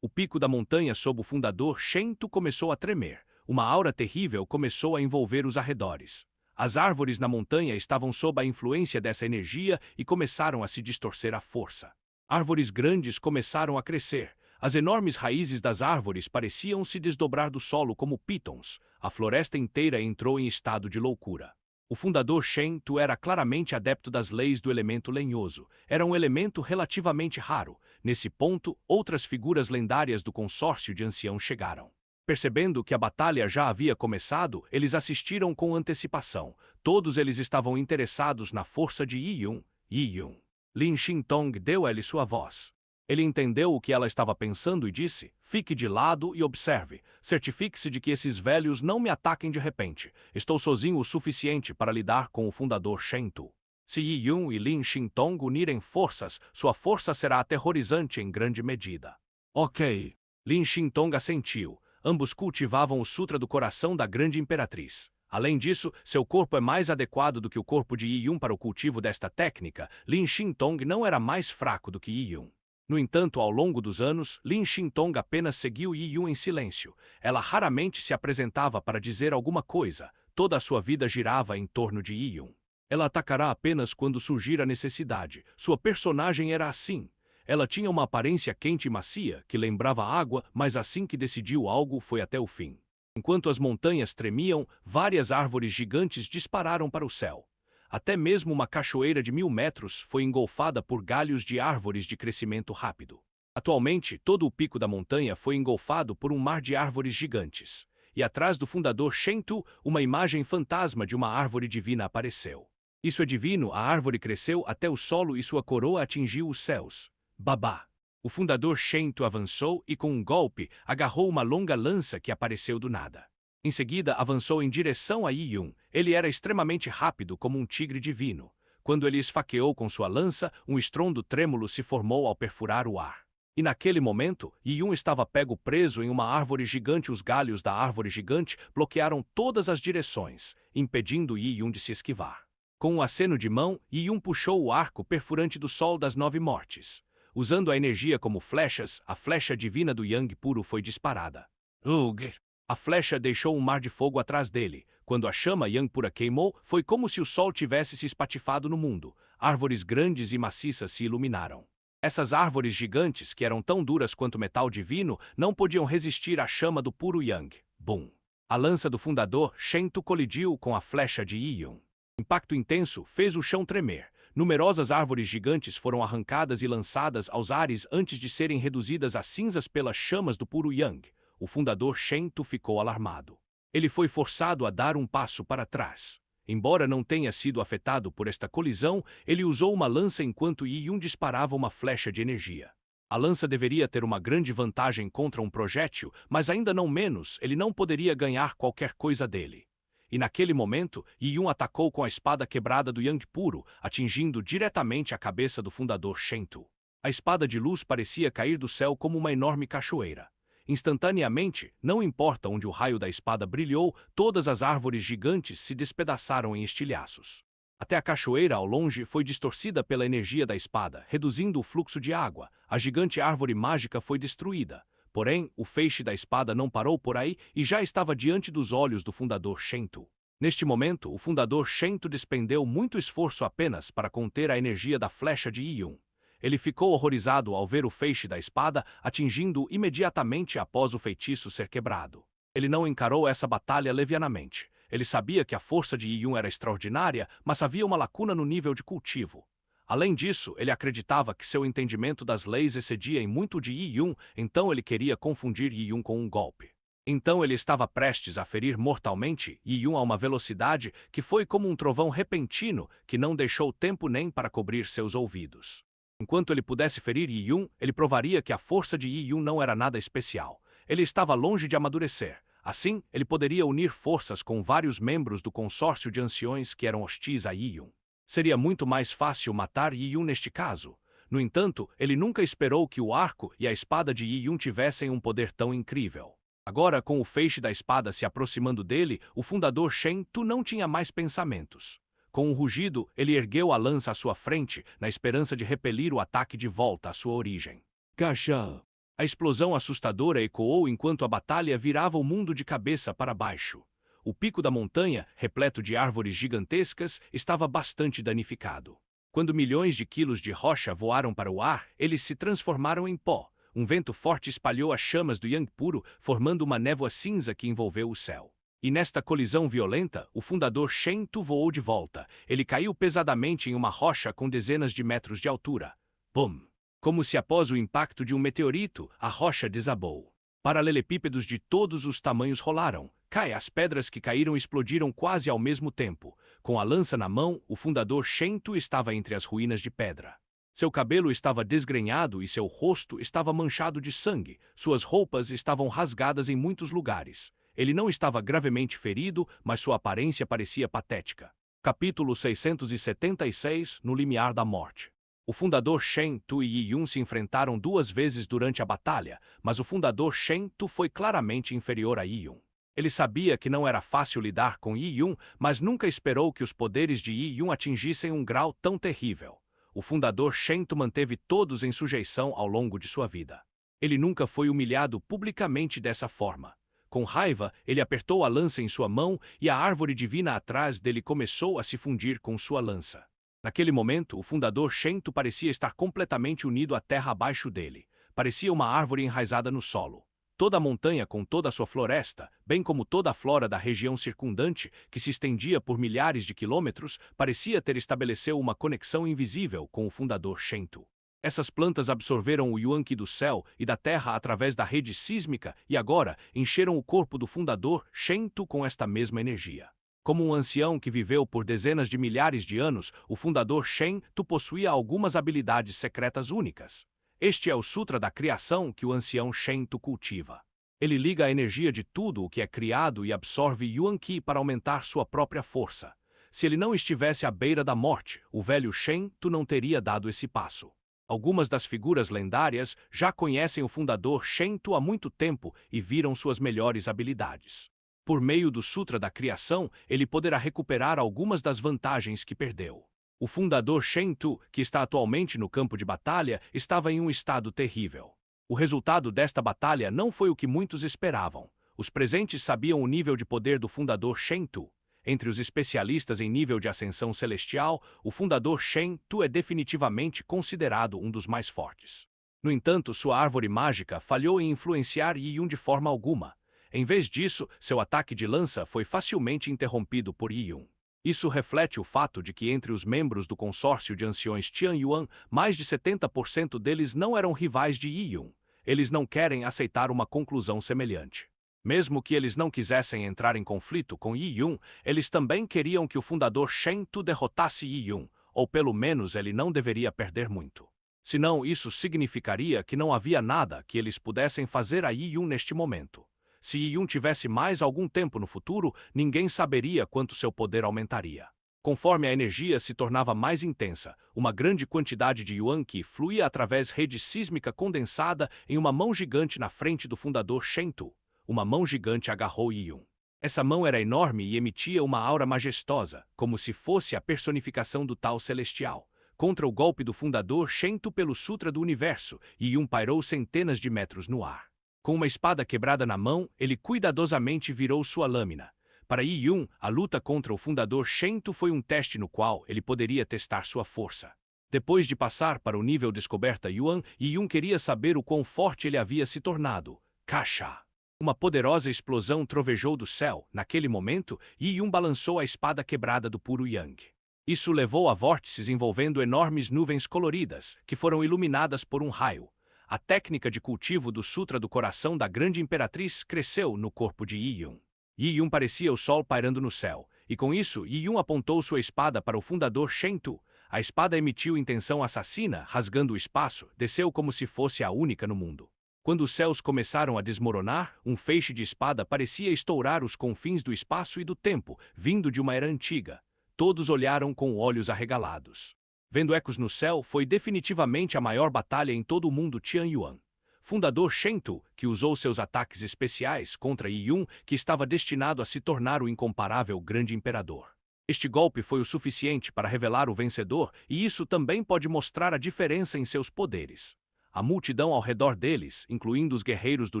O pico da montanha sob o fundador Shen Tu começou a tremer. Uma aura terrível começou a envolver os arredores. As árvores na montanha estavam sob a influência dessa energia e começaram a se distorcer à força. Árvores grandes começaram a crescer. As enormes raízes das árvores pareciam se desdobrar do solo como pitons. A floresta inteira entrou em estado de loucura. O fundador Shen Tu era claramente adepto das leis do elemento lenhoso. Era um elemento relativamente raro. Nesse ponto, outras figuras lendárias do consórcio de anciãos chegaram. Percebendo que a batalha já havia começado, eles assistiram com antecipação. Todos eles estavam interessados na força de Yi Yun. Yi Yun. Lin Xintong deu a ele sua voz. Ele entendeu o que ela estava pensando e disse: fique de lado e observe. Certifique-se de que esses velhos não me ataquem de repente. Estou sozinho o suficiente para lidar com o fundador Shen Tu. Se Yi Yun e Lin Xintong unirem forças, sua força será aterrorizante em grande medida. Ok. Lin Xintong assentiu. Ambos cultivavam o Sutra do Coração da Grande Imperatriz. Além disso, seu corpo é mais adequado do que o corpo de Yi Yun para o cultivo desta técnica. Lin Xintong não era mais fraco do que Yi Yun. No entanto, ao longo dos anos, Lin Xintong apenas seguiu Yi Yun em silêncio. Ela raramente se apresentava para dizer alguma coisa. Toda a sua vida girava em torno de Yi Yun. Ela atacará apenas quando surgir a necessidade. Sua personagem era assim. Ela tinha uma aparência quente e macia, que lembrava água, mas assim que decidiu algo foi até o fim. Enquanto as montanhas tremiam, várias árvores gigantes dispararam para o céu. Até mesmo uma cachoeira de 1000 metros foi engolfada por galhos de árvores de crescimento rápido. Atualmente, todo o pico da montanha foi engolfado por um mar de árvores gigantes. E atrás do fundador Shen Tu, uma imagem fantasma de uma árvore divina apareceu. Isso é divino, a árvore cresceu até o solo e sua coroa atingiu os céus. Babá. O fundador Shen Tu avançou e, com um golpe, agarrou uma longa lança que apareceu do nada. Em seguida, avançou em direção a Yi Yun. Ele era extremamente rápido como um tigre divino. Quando ele esfaqueou com sua lança, um estrondo trêmulo se formou ao perfurar o ar. E naquele momento, Yi Yun estava pego preso em uma árvore gigante. Os galhos da árvore gigante bloquearam todas as direções, impedindo Yi Yun de se esquivar. Com um aceno de mão, Yi Yun puxou o arco perfurante do Sol das 9 Mortes. Usando a energia como flechas, a flecha divina do Yang puro foi disparada. Ugh! A flecha deixou um mar de fogo atrás dele. Quando a chama Yang pura queimou, foi como se o sol tivesse se espatifado no mundo. Árvores grandes e maciças se iluminaram. Essas árvores gigantes, que eram tão duras quanto metal divino, não podiam resistir à chama do puro Yang. Bum! A lança do fundador Shen Tu colidiu com a flecha de Yi Yun. Impacto intenso fez o chão tremer. Numerosas árvores gigantes foram arrancadas e lançadas aos ares antes de serem reduzidas a cinzas pelas chamas do puro Yang. O fundador Shen Tu ficou alarmado. Ele foi forçado a dar um passo para trás. Embora não tenha sido afetado por esta colisão, ele usou uma lança enquanto Yi Yun disparava uma flecha de energia. A lança deveria ter uma grande vantagem contra um projétil, mas ainda não menos, ele não poderia ganhar qualquer coisa dele. E naquele momento, Yi Yun atacou com a espada quebrada do Yang puro, atingindo diretamente a cabeça do fundador Shen Tu. A espada de luz parecia cair do céu como uma enorme cachoeira. Instantaneamente, não importa onde o raio da espada brilhou, todas as árvores gigantes se despedaçaram em estilhaços. Até a cachoeira ao longe foi distorcida pela energia da espada, reduzindo o fluxo de água. A gigante árvore mágica foi destruída. Porém, o feixe da espada não parou por aí e já estava diante dos olhos do fundador Shen Tu. Neste momento, o fundador Shen Tu despendeu muito esforço apenas para conter a energia da flecha de Yi Yun. Ele ficou horrorizado ao ver o feixe da espada atingindo-o imediatamente após o feitiço ser quebrado. Ele não encarou essa batalha levianamente. Ele sabia que a força de Yi Yun era extraordinária, mas havia uma lacuna no nível de cultivo. Além disso, ele acreditava que seu entendimento das leis excedia em muito de Yi Yun, então ele queria confundir Yi Yun com um golpe. Então ele estava prestes a ferir mortalmente Yi Yun a uma velocidade que foi como um trovão repentino que não deixou tempo nem para cobrir seus ouvidos. Enquanto ele pudesse ferir Yi Yun, ele provaria que a força de Yi Yun não era nada especial. Ele estava longe de amadurecer. Assim, ele poderia unir forças com vários membros do consórcio de anciões que eram hostis a Yi Yun. Seria muito mais fácil matar Yi Yun neste caso. No entanto, ele nunca esperou que o arco e a espada de Yi Yun tivessem um poder tão incrível. Agora, com o feixe da espada se aproximando dele, o fundador Shen Tu não tinha mais pensamentos. Com um rugido, ele ergueu a lança à sua frente, na esperança de repelir o ataque de volta à sua origem. Cachã! A explosão assustadora ecoou enquanto a batalha virava o mundo de cabeça para baixo. O pico da montanha, repleto de árvores gigantescas, estava bastante danificado. Quando milhões de quilos de rocha voaram para o ar, eles se transformaram em pó. Um vento forte espalhou as chamas do Yang puro, formando uma névoa cinza que envolveu o céu. E nesta colisão violenta, o fundador Shen Tu voou de volta. Ele caiu pesadamente em uma rocha com dezenas de metros de altura. Bum! Como se após o impacto de um meteorito, a rocha desabou. Paralelepípedos de todos os tamanhos rolaram. As pedras que caíram explodiram quase ao mesmo tempo. Com a lança na mão, o fundador Shen Tu estava entre as ruínas de pedra. Seu cabelo estava desgrenhado e seu rosto estava manchado de sangue. Suas roupas estavam rasgadas em muitos lugares. Ele não estava gravemente ferido, mas sua aparência parecia patética. Capítulo 676, no limiar da morte. O fundador Shen Tu e Yi Yun se enfrentaram 2 vezes durante a batalha, mas o fundador Shen Tu foi claramente inferior a Yi Yun. Ele sabia que não era fácil lidar com Yi Yun, mas nunca esperou que os poderes de Yi Yun atingissem um grau tão terrível. O fundador Shen Tu manteve todos em sujeição ao longo de sua vida. Ele nunca foi humilhado publicamente dessa forma. Com raiva, ele apertou a lança em sua mão e a árvore divina atrás dele começou a se fundir com sua lança. Naquele momento, o fundador Shen Tu parecia estar completamente unido à terra abaixo dele. Parecia uma árvore enraizada no solo. Toda a montanha com toda a sua floresta, bem como toda a flora da região circundante, que se estendia por milhares de quilômetros, parecia ter estabelecido uma conexão invisível com o fundador Shen Tu. Essas plantas absorveram o Yuan Qi do céu e da terra através da rede sísmica e agora encheram o corpo do fundador Shen Tu com esta mesma energia. Como um ancião que viveu por dezenas de milhares de anos, o fundador Shen Tu possuía algumas habilidades secretas únicas. Este é o Sutra da Criação que o ancião Shen Tu cultiva. Ele liga a energia de tudo o que é criado e absorve Yuan Qi para aumentar sua própria força. Se ele não estivesse à beira da morte, o velho Shen Tu não teria dado esse passo. Algumas das figuras lendárias já conhecem o fundador Shen Tu há muito tempo e viram suas melhores habilidades. Por meio do Sutra da Criação, ele poderá recuperar algumas das vantagens que perdeu. O fundador Shen Tu, que está atualmente no campo de batalha, estava em um estado terrível. O resultado desta batalha não foi o que muitos esperavam. Os presentes sabiam o nível de poder do fundador Shen Tu. Entre os especialistas em nível de ascensão celestial, o fundador Shen Tu é definitivamente considerado um dos mais fortes. No entanto, sua árvore mágica falhou em influenciar Yi Yun de forma alguma. Em vez disso, seu ataque de lança foi facilmente interrompido por Yi Yun. Isso reflete o fato de que entre os membros do consórcio de anciões Tianyuan, mais de 70% deles não eram rivais de Yi Yun. Eles não querem aceitar uma conclusão semelhante. Mesmo que eles não quisessem entrar em conflito com Yi Yun, eles também queriam que o fundador Shen Tu derrotasse Yi Yun, ou pelo menos ele não deveria perder muito. Senão, isso significaria que não havia nada que eles pudessem fazer a Yi Yun neste momento. Se Yi Yun tivesse mais algum tempo no futuro, ninguém saberia quanto seu poder aumentaria. Conforme a energia se tornava mais intensa, uma grande quantidade de Yuan Qi fluía através rede sísmica condensada em uma mão gigante na frente do fundador Shen Tu. Uma mão gigante agarrou Yi Yun. Essa mão era enorme e emitia uma aura majestosa, como se fosse a personificação do Tao celestial. Contra o golpe do fundador Shen Tu pelo Sutra do Universo, Yi Yun pairou centenas de metros no ar. Com uma espada quebrada na mão, ele cuidadosamente virou sua lâmina. Para Yi Yun, a luta contra o fundador Shen Tu foi um teste no qual ele poderia testar sua força. Depois de passar para o nível descoberta Yuan, Yi Yun queria saber o quão forte ele havia se tornado. Kasha! Uma poderosa explosão trovejou do céu. Naquele momento, Yi Yun balançou a espada quebrada do puro Yang. Isso levou a vórtices envolvendo enormes nuvens coloridas, que foram iluminadas por um raio. A técnica de cultivo do Sutra do Coração da Grande Imperatriz cresceu no corpo de Yi Yun. Yi Yun parecia o sol pairando no céu, e com isso Yi Yun apontou sua espada para o fundador Shen Tu. A espada emitiu intenção assassina, rasgando o espaço, desceu como se fosse a única no mundo. Quando os céus começaram a desmoronar, um feixe de espada parecia estourar os confins do espaço e do tempo, vindo de uma era antiga. Todos olharam com olhos arregalados. Vendo ecos no céu, foi definitivamente a maior batalha em todo o mundo Tianyuan. Fundador Shen Tu, que usou seus ataques especiais contra Yi Yun, que estava destinado a se tornar o incomparável grande imperador. Este golpe foi o suficiente para revelar o vencedor, e isso também pode mostrar a diferença em seus poderes. A multidão ao redor deles, incluindo os guerreiros do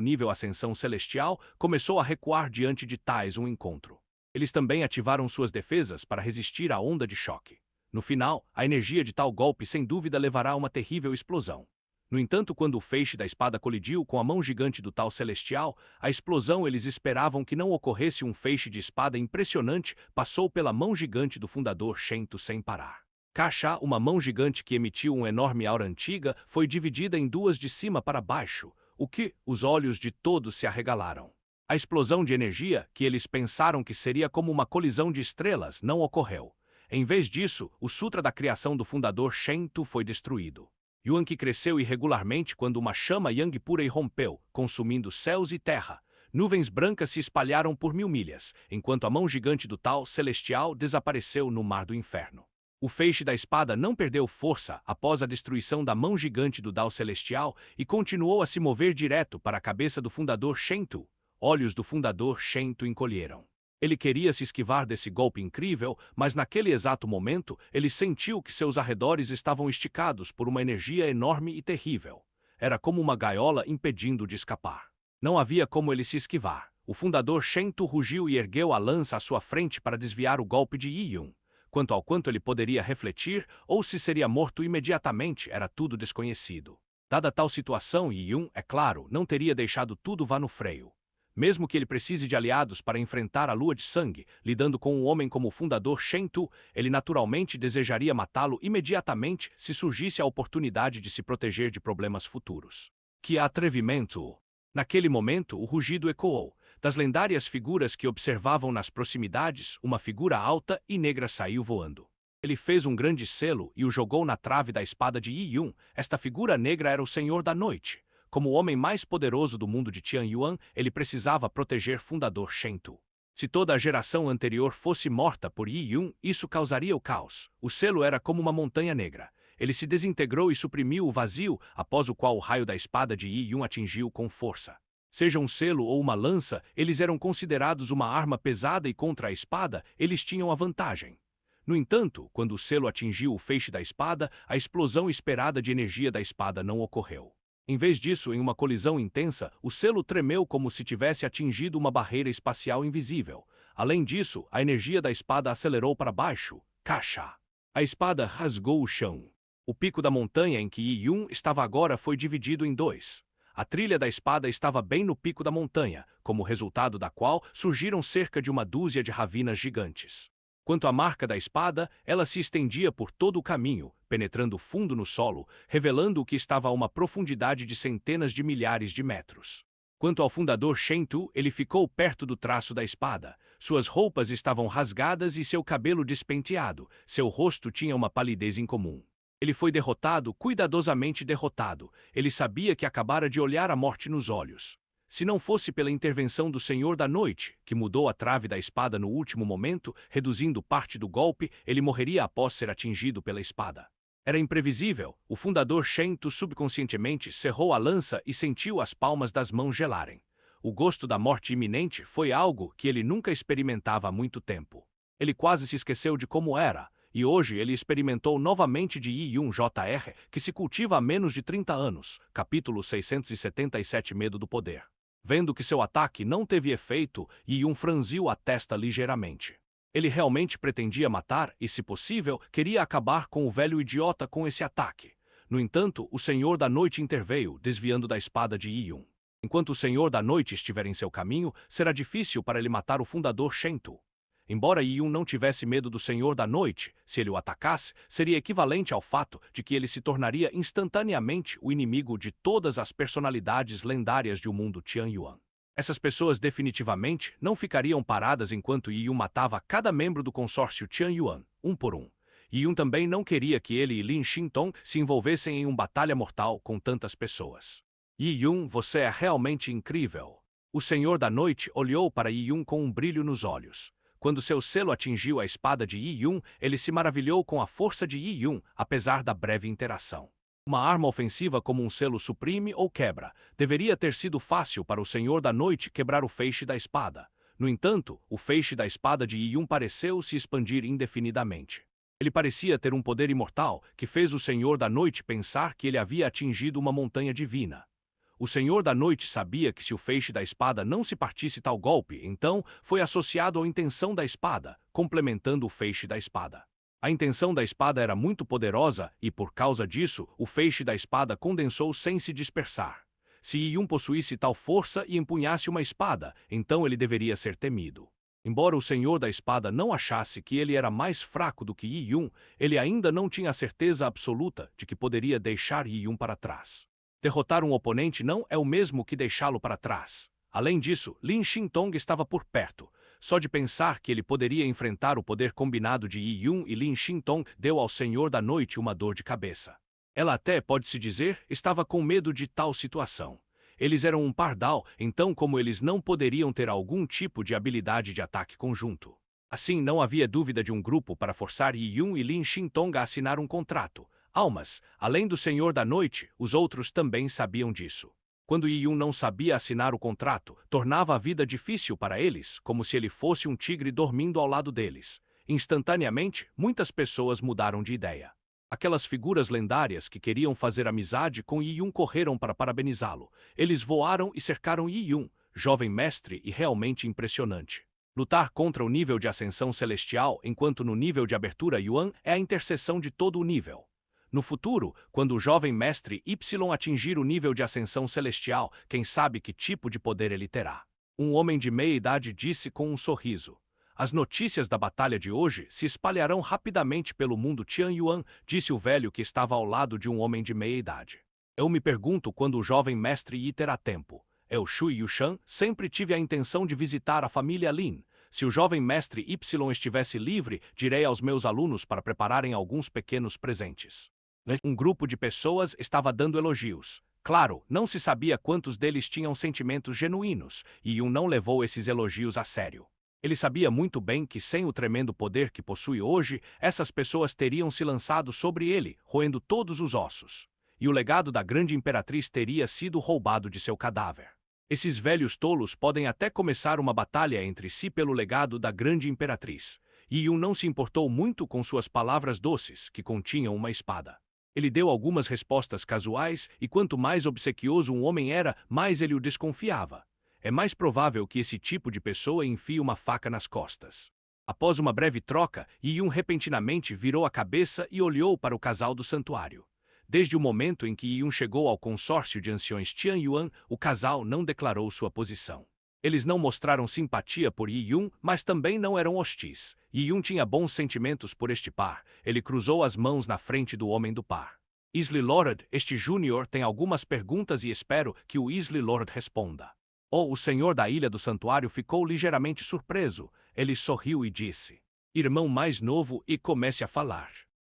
nível Ascensão Celestial, começou a recuar diante de tais um encontro. Eles também ativaram suas defesas para resistir à onda de choque. No final, a energia de tal golpe sem dúvida levará a uma terrível explosão. No entanto, quando o feixe da espada colidiu com a mão gigante do Tao Celestial, a explosão eles esperavam que não ocorresse. Um feixe de espada impressionante passou pela mão gigante do fundador Shen Tu sem parar. Kasha, uma mão gigante que emitiu uma enorme aura antiga, foi dividida em duas de cima para baixo. o que os olhos de todos se arregalaram. A explosão de energia, que eles pensaram que seria como uma colisão de estrelas, não ocorreu. Em vez disso, o Sutra da criação do fundador Shen Tu foi destruído. Yuan que cresceu irregularmente quando uma chama Yang pura irrompeu, consumindo céus e terra. Nuvens brancas se espalharam por 1000 milhas, enquanto a mão gigante do tal celestial desapareceu no mar do inferno. O feixe da espada não perdeu força após a destruição da mão gigante do Dao celestial e continuou a se mover direto para a cabeça do fundador Shen Tu. Olhos do fundador Shen Tu encolheram. Ele queria se esquivar desse golpe incrível, mas naquele exato momento ele sentiu que seus arredores estavam esticados por uma energia enorme e terrível. Era como uma gaiola impedindo de escapar. Não havia como ele se esquivar. O fundador Shen Tu rugiu e ergueu a lança à sua frente para desviar o golpe de Yi Yun. Quanto ao quanto ele poderia refletir, ou se seria morto imediatamente, era tudo desconhecido. Dada tal situação, Yi Yun, é claro, não teria deixado tudo vá no freio. Mesmo que ele precise de aliados para enfrentar a lua de sangue, lidando com um homem como o fundador Shen Tu, ele naturalmente desejaria matá-lo imediatamente se surgisse a oportunidade de se proteger de problemas futuros. Que atrevimento! Naquele momento, o rugido ecoou. Das lendárias figuras que observavam nas proximidades, uma figura alta e negra saiu voando. Ele fez um grande selo e o jogou na trave da espada de Yi Yun. Esta figura negra era o Senhor da Noite. Como o homem mais poderoso do mundo de Tianyuan, ele precisava proteger fundador Shen Tu. Se toda a geração anterior fosse morta por Yi Yun, isso causaria o caos. O selo era como uma montanha negra. Ele se desintegrou e suprimiu o vazio, após o qual o raio da espada de Yi Yun atingiu com força. Seja um selo ou uma lança, eles eram considerados uma arma pesada e contra a espada, eles tinham a vantagem. No entanto, quando o selo atingiu o feixe da espada, a explosão esperada de energia da espada não ocorreu. Em vez disso, em uma colisão intensa, o selo tremeu como se tivesse atingido uma barreira espacial invisível. Além disso, a energia da espada acelerou para baixo. Caixa! A espada rasgou o chão. O pico da montanha em que Yi Yun estava agora foi dividido em dois. A trilha da espada estava bem no pico da montanha, como resultado da qual surgiram cerca de uma dúzia de ravinas gigantes. Quanto à marca da espada, ela se estendia por todo o caminho, penetrando fundo no solo, revelando o que estava a uma profundidade de centenas de milhares de metros. Quanto ao fundador Shen Tu, ele ficou perto do traço da espada. Suas roupas estavam rasgadas e seu cabelo despenteado, seu rosto tinha uma palidez incomum. Ele foi derrotado, cuidadosamente derrotado. Ele sabia que acabara de olhar a morte nos olhos. Se não fosse pela intervenção do Senhor da Noite, que mudou a trave da espada no último momento, reduzindo parte do golpe, ele morreria após ser atingido pela espada. Era imprevisível. O fundador Shen Tu subconscientemente cerrou a lança e sentiu as palmas das mãos gelarem. O gosto da morte iminente foi algo que ele nunca experimentava há muito tempo. Ele quase se esqueceu de como era, e hoje ele experimentou novamente de Yi Yun Jr., que se cultiva há menos de 30 anos. Capítulo 677 Medo do Poder. Vendo que seu ataque não teve efeito, Yi Yun franziu a testa ligeiramente. Ele realmente pretendia matar e, se possível, queria acabar com o velho idiota com esse ataque. No entanto, o Senhor da Noite interveio, desviando da espada de Yi Yun. Enquanto o Senhor da Noite estiver em seu caminho, será difícil para ele matar o fundador Shen Tu. Embora Yi Yun não tivesse medo do Senhor da Noite, se ele o atacasse, seria equivalente ao fato de que ele se tornaria instantaneamente o inimigo de todas as personalidades lendárias de o mundo Tianyuan. Essas pessoas definitivamente não ficariam paradas enquanto Yi Yun matava cada membro do consórcio Tianyuan, um por um. Yi Yun também não queria que ele e Lin Xintong se envolvessem em uma batalha mortal com tantas pessoas. Yi Yun, você é realmente incrível. O Senhor da Noite olhou para Yi Yun com um brilho nos olhos. Quando seu selo atingiu a espada de Yi Yun, ele se maravilhou com a força de Yi Yun, apesar da breve interação. Uma arma ofensiva como um selo suprime ou quebra. Deveria ter sido fácil para o Senhor da Noite quebrar o feixe da espada. No entanto, o feixe da espada de Yi Yun pareceu se expandir indefinidamente. Ele parecia ter um poder imortal que fez o Senhor da Noite pensar que ele havia atingido uma montanha divina. O Senhor da Noite sabia que se o feixe da espada não se partisse tal golpe, então foi associado à intenção da espada, complementando o feixe da espada. A intenção da espada era muito poderosa e, por causa disso, o feixe da espada condensou sem se dispersar. Se Yi Yun possuísse tal força e empunhasse uma espada, então ele deveria ser temido. Embora o Senhor da Espada não achasse que ele era mais fraco do que Yi Yun, ele ainda não tinha a certeza absoluta de que poderia deixar Yi Yun para trás. Derrotar um oponente não é o mesmo que deixá-lo para trás. Além disso, Lin Xintong estava por perto. Só de pensar que ele poderia enfrentar o poder combinado de Yi Yun e Lin Xintong deu ao Senhor da Noite uma dor de cabeça. Ela até, pode-se dizer, estava com medo de tal situação. Eles eram um pardal, então como eles não poderiam ter algum tipo de habilidade de ataque conjunto. Assim, não havia dúvida de um grupo para forçar Yi Yun e Lin Xintong a assinar um contrato. Almas, além do Senhor da Noite, os outros também sabiam disso. Quando Yi Yun não sabia assinar o contrato, tornava a vida difícil para eles, como se ele fosse um tigre dormindo ao lado deles. Instantaneamente, muitas pessoas mudaram de ideia. Aquelas figuras lendárias que queriam fazer amizade com Yi Yun correram para parabenizá-lo. Eles voaram e cercaram Yi Yun, jovem mestre e realmente impressionante. Lutar contra o nível de ascensão celestial, enquanto no nível de abertura Yuan é a interseção de todo o nível. No futuro, quando o jovem mestre Y atingir o nível de ascensão celestial, quem sabe que tipo de poder ele terá. Um homem de meia idade disse com um sorriso. As notícias da batalha de hoje se espalharão rapidamente pelo mundo. Tian Yuan, disse o velho que estava ao lado de um homem de meia idade. Eu me pergunto quando o jovem mestre Yi terá tempo. Eu, Shui Yushan, sempre tive a intenção de visitar a família Lin. Se o jovem mestre Y estivesse livre, direi aos meus alunos para prepararem alguns pequenos presentes. Um grupo de pessoas estava dando elogios. Claro, não se sabia quantos deles tinham sentimentos genuínos, e Yun não levou esses elogios a sério. Ele sabia muito bem que sem o tremendo poder que possui hoje, essas pessoas teriam se lançado sobre ele, roendo todos os ossos. E o legado da grande imperatriz teria sido roubado de seu cadáver. Esses velhos tolos podem até começar uma batalha entre si pelo legado da grande imperatriz. E Yun não se importou muito com suas palavras doces, que continham uma espada. Ele deu algumas respostas casuais, e quanto mais obsequioso um homem era, mais ele o desconfiava. É mais provável que esse tipo de pessoa enfie uma faca nas costas. Após uma breve troca, Yi Yun repentinamente virou a cabeça e olhou para o casal do santuário. Desde o momento em que Yi Yun chegou ao consórcio de anciões Tian Yuan, o casal não declarou sua posição. Eles não mostraram simpatia por Yi Yun, mas também não eram hostis. Yi Yun tinha bons sentimentos por este par. Ele cruzou as mãos na frente do homem do par. Isley Lord, este júnior tem algumas perguntas e espero que o Isley Lord responda. O senhor da Ilha do Santuário ficou ligeiramente surpreso. Ele sorriu e disse: Irmão mais novo, e comece a falar.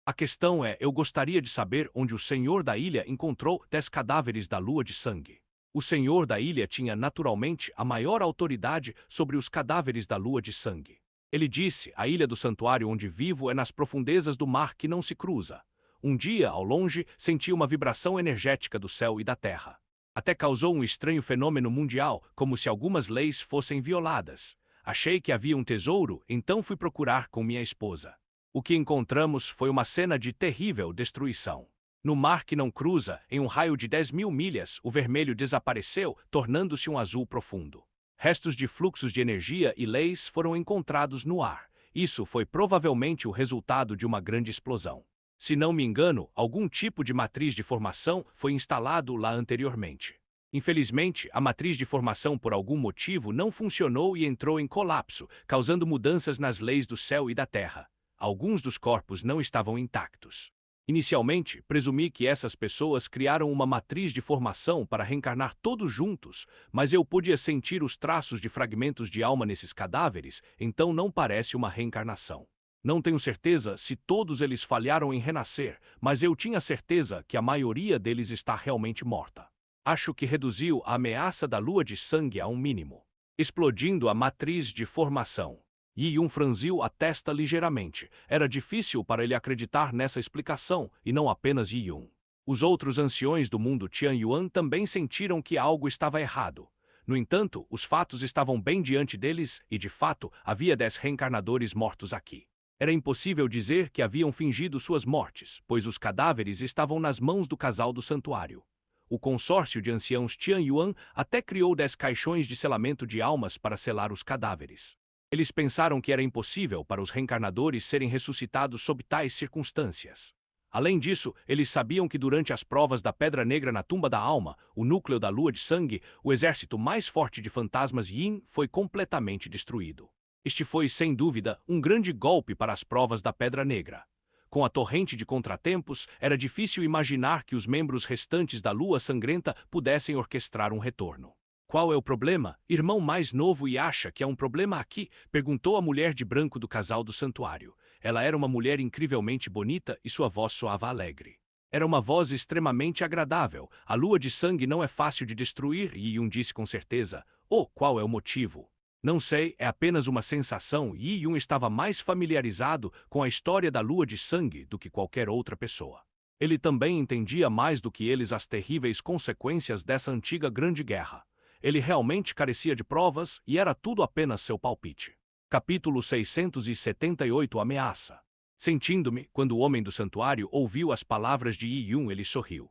A questão é, eu gostaria de saber onde o senhor da ilha encontrou 10 cadáveres da lua de sangue. O senhor da ilha tinha naturalmente a maior autoridade sobre os cadáveres da lua de sangue. Ele disse, a ilha do santuário onde vivo é nas profundezas do mar que não se cruza. Um dia, ao longe, senti uma vibração energética do céu e da terra. Até causou um estranho fenômeno mundial, como se algumas leis fossem violadas. Achei que havia um tesouro, então fui procurar com minha esposa. O que encontramos foi uma cena de terrível destruição. No mar que não cruza, em um raio de 10.000 milhas, o vermelho desapareceu, tornando-se um azul profundo. Restos de fluxos de energia e leis foram encontrados no ar. Isso foi provavelmente o resultado de uma grande explosão. Se não me engano, algum tipo de matriz de formação foi instalado lá anteriormente. Infelizmente, a matriz de formação por algum motivo não funcionou e entrou em colapso, causando mudanças nas leis do céu e da terra. Alguns dos corpos não estavam intactos. Inicialmente, presumi que essas pessoas criaram uma matriz de formação para reencarnar todos juntos, mas eu podia sentir os traços de fragmentos de alma nesses cadáveres, então não parece uma reencarnação. Não tenho certeza se todos eles falharam em renascer, mas eu tinha certeza que a maioria deles está realmente morta. Acho que reduziu a ameaça da lua de sangue a um mínimo, explodindo a matriz de formação. Yi Yun franziu a testa ligeiramente. Era difícil para ele acreditar nessa explicação, e não apenas Yi Yun. Os outros anciões do mundo Tian Yuan também sentiram que algo estava errado. No entanto, os fatos estavam bem diante deles, e de fato, havia 10 reencarnadores mortos aqui. Era impossível dizer que haviam fingido suas mortes, pois os cadáveres estavam nas mãos do casal do santuário. O consórcio de anciãos Tian Yuan até criou 10 caixões de selamento de almas para selar os cadáveres. Eles pensaram que era impossível para os reencarnadores serem ressuscitados sob tais circunstâncias. Além disso, eles sabiam que durante as provas da Pedra Negra na Tumba da Alma, o núcleo da Lua de Sangue, o exército mais forte de fantasmas Yin foi completamente destruído. Este foi, sem dúvida, um grande golpe para as provas da Pedra Negra. Com a torrente de contratempos, era difícil imaginar que os membros restantes da Lua Sangrenta pudessem orquestrar um retorno. Qual é o problema, irmão mais novo, e acha que há um problema aqui? Perguntou a mulher de branco do casal do santuário. Ela era uma mulher incrivelmente bonita e sua voz soava alegre. Era uma voz extremamente agradável. A lua de sangue não é fácil de destruir, e Yun disse com certeza. Oh, qual é o motivo? Não sei, é apenas uma sensação. E Yun estava mais familiarizado com a história da lua de sangue do que qualquer outra pessoa. Ele também entendia mais do que eles as terríveis consequências dessa antiga grande guerra. Ele realmente carecia de provas e era tudo apenas seu palpite. Capítulo 678 Ameaça. Sentindo-me, quando o homem do santuário ouviu as palavras de Yi Yun, ele sorriu.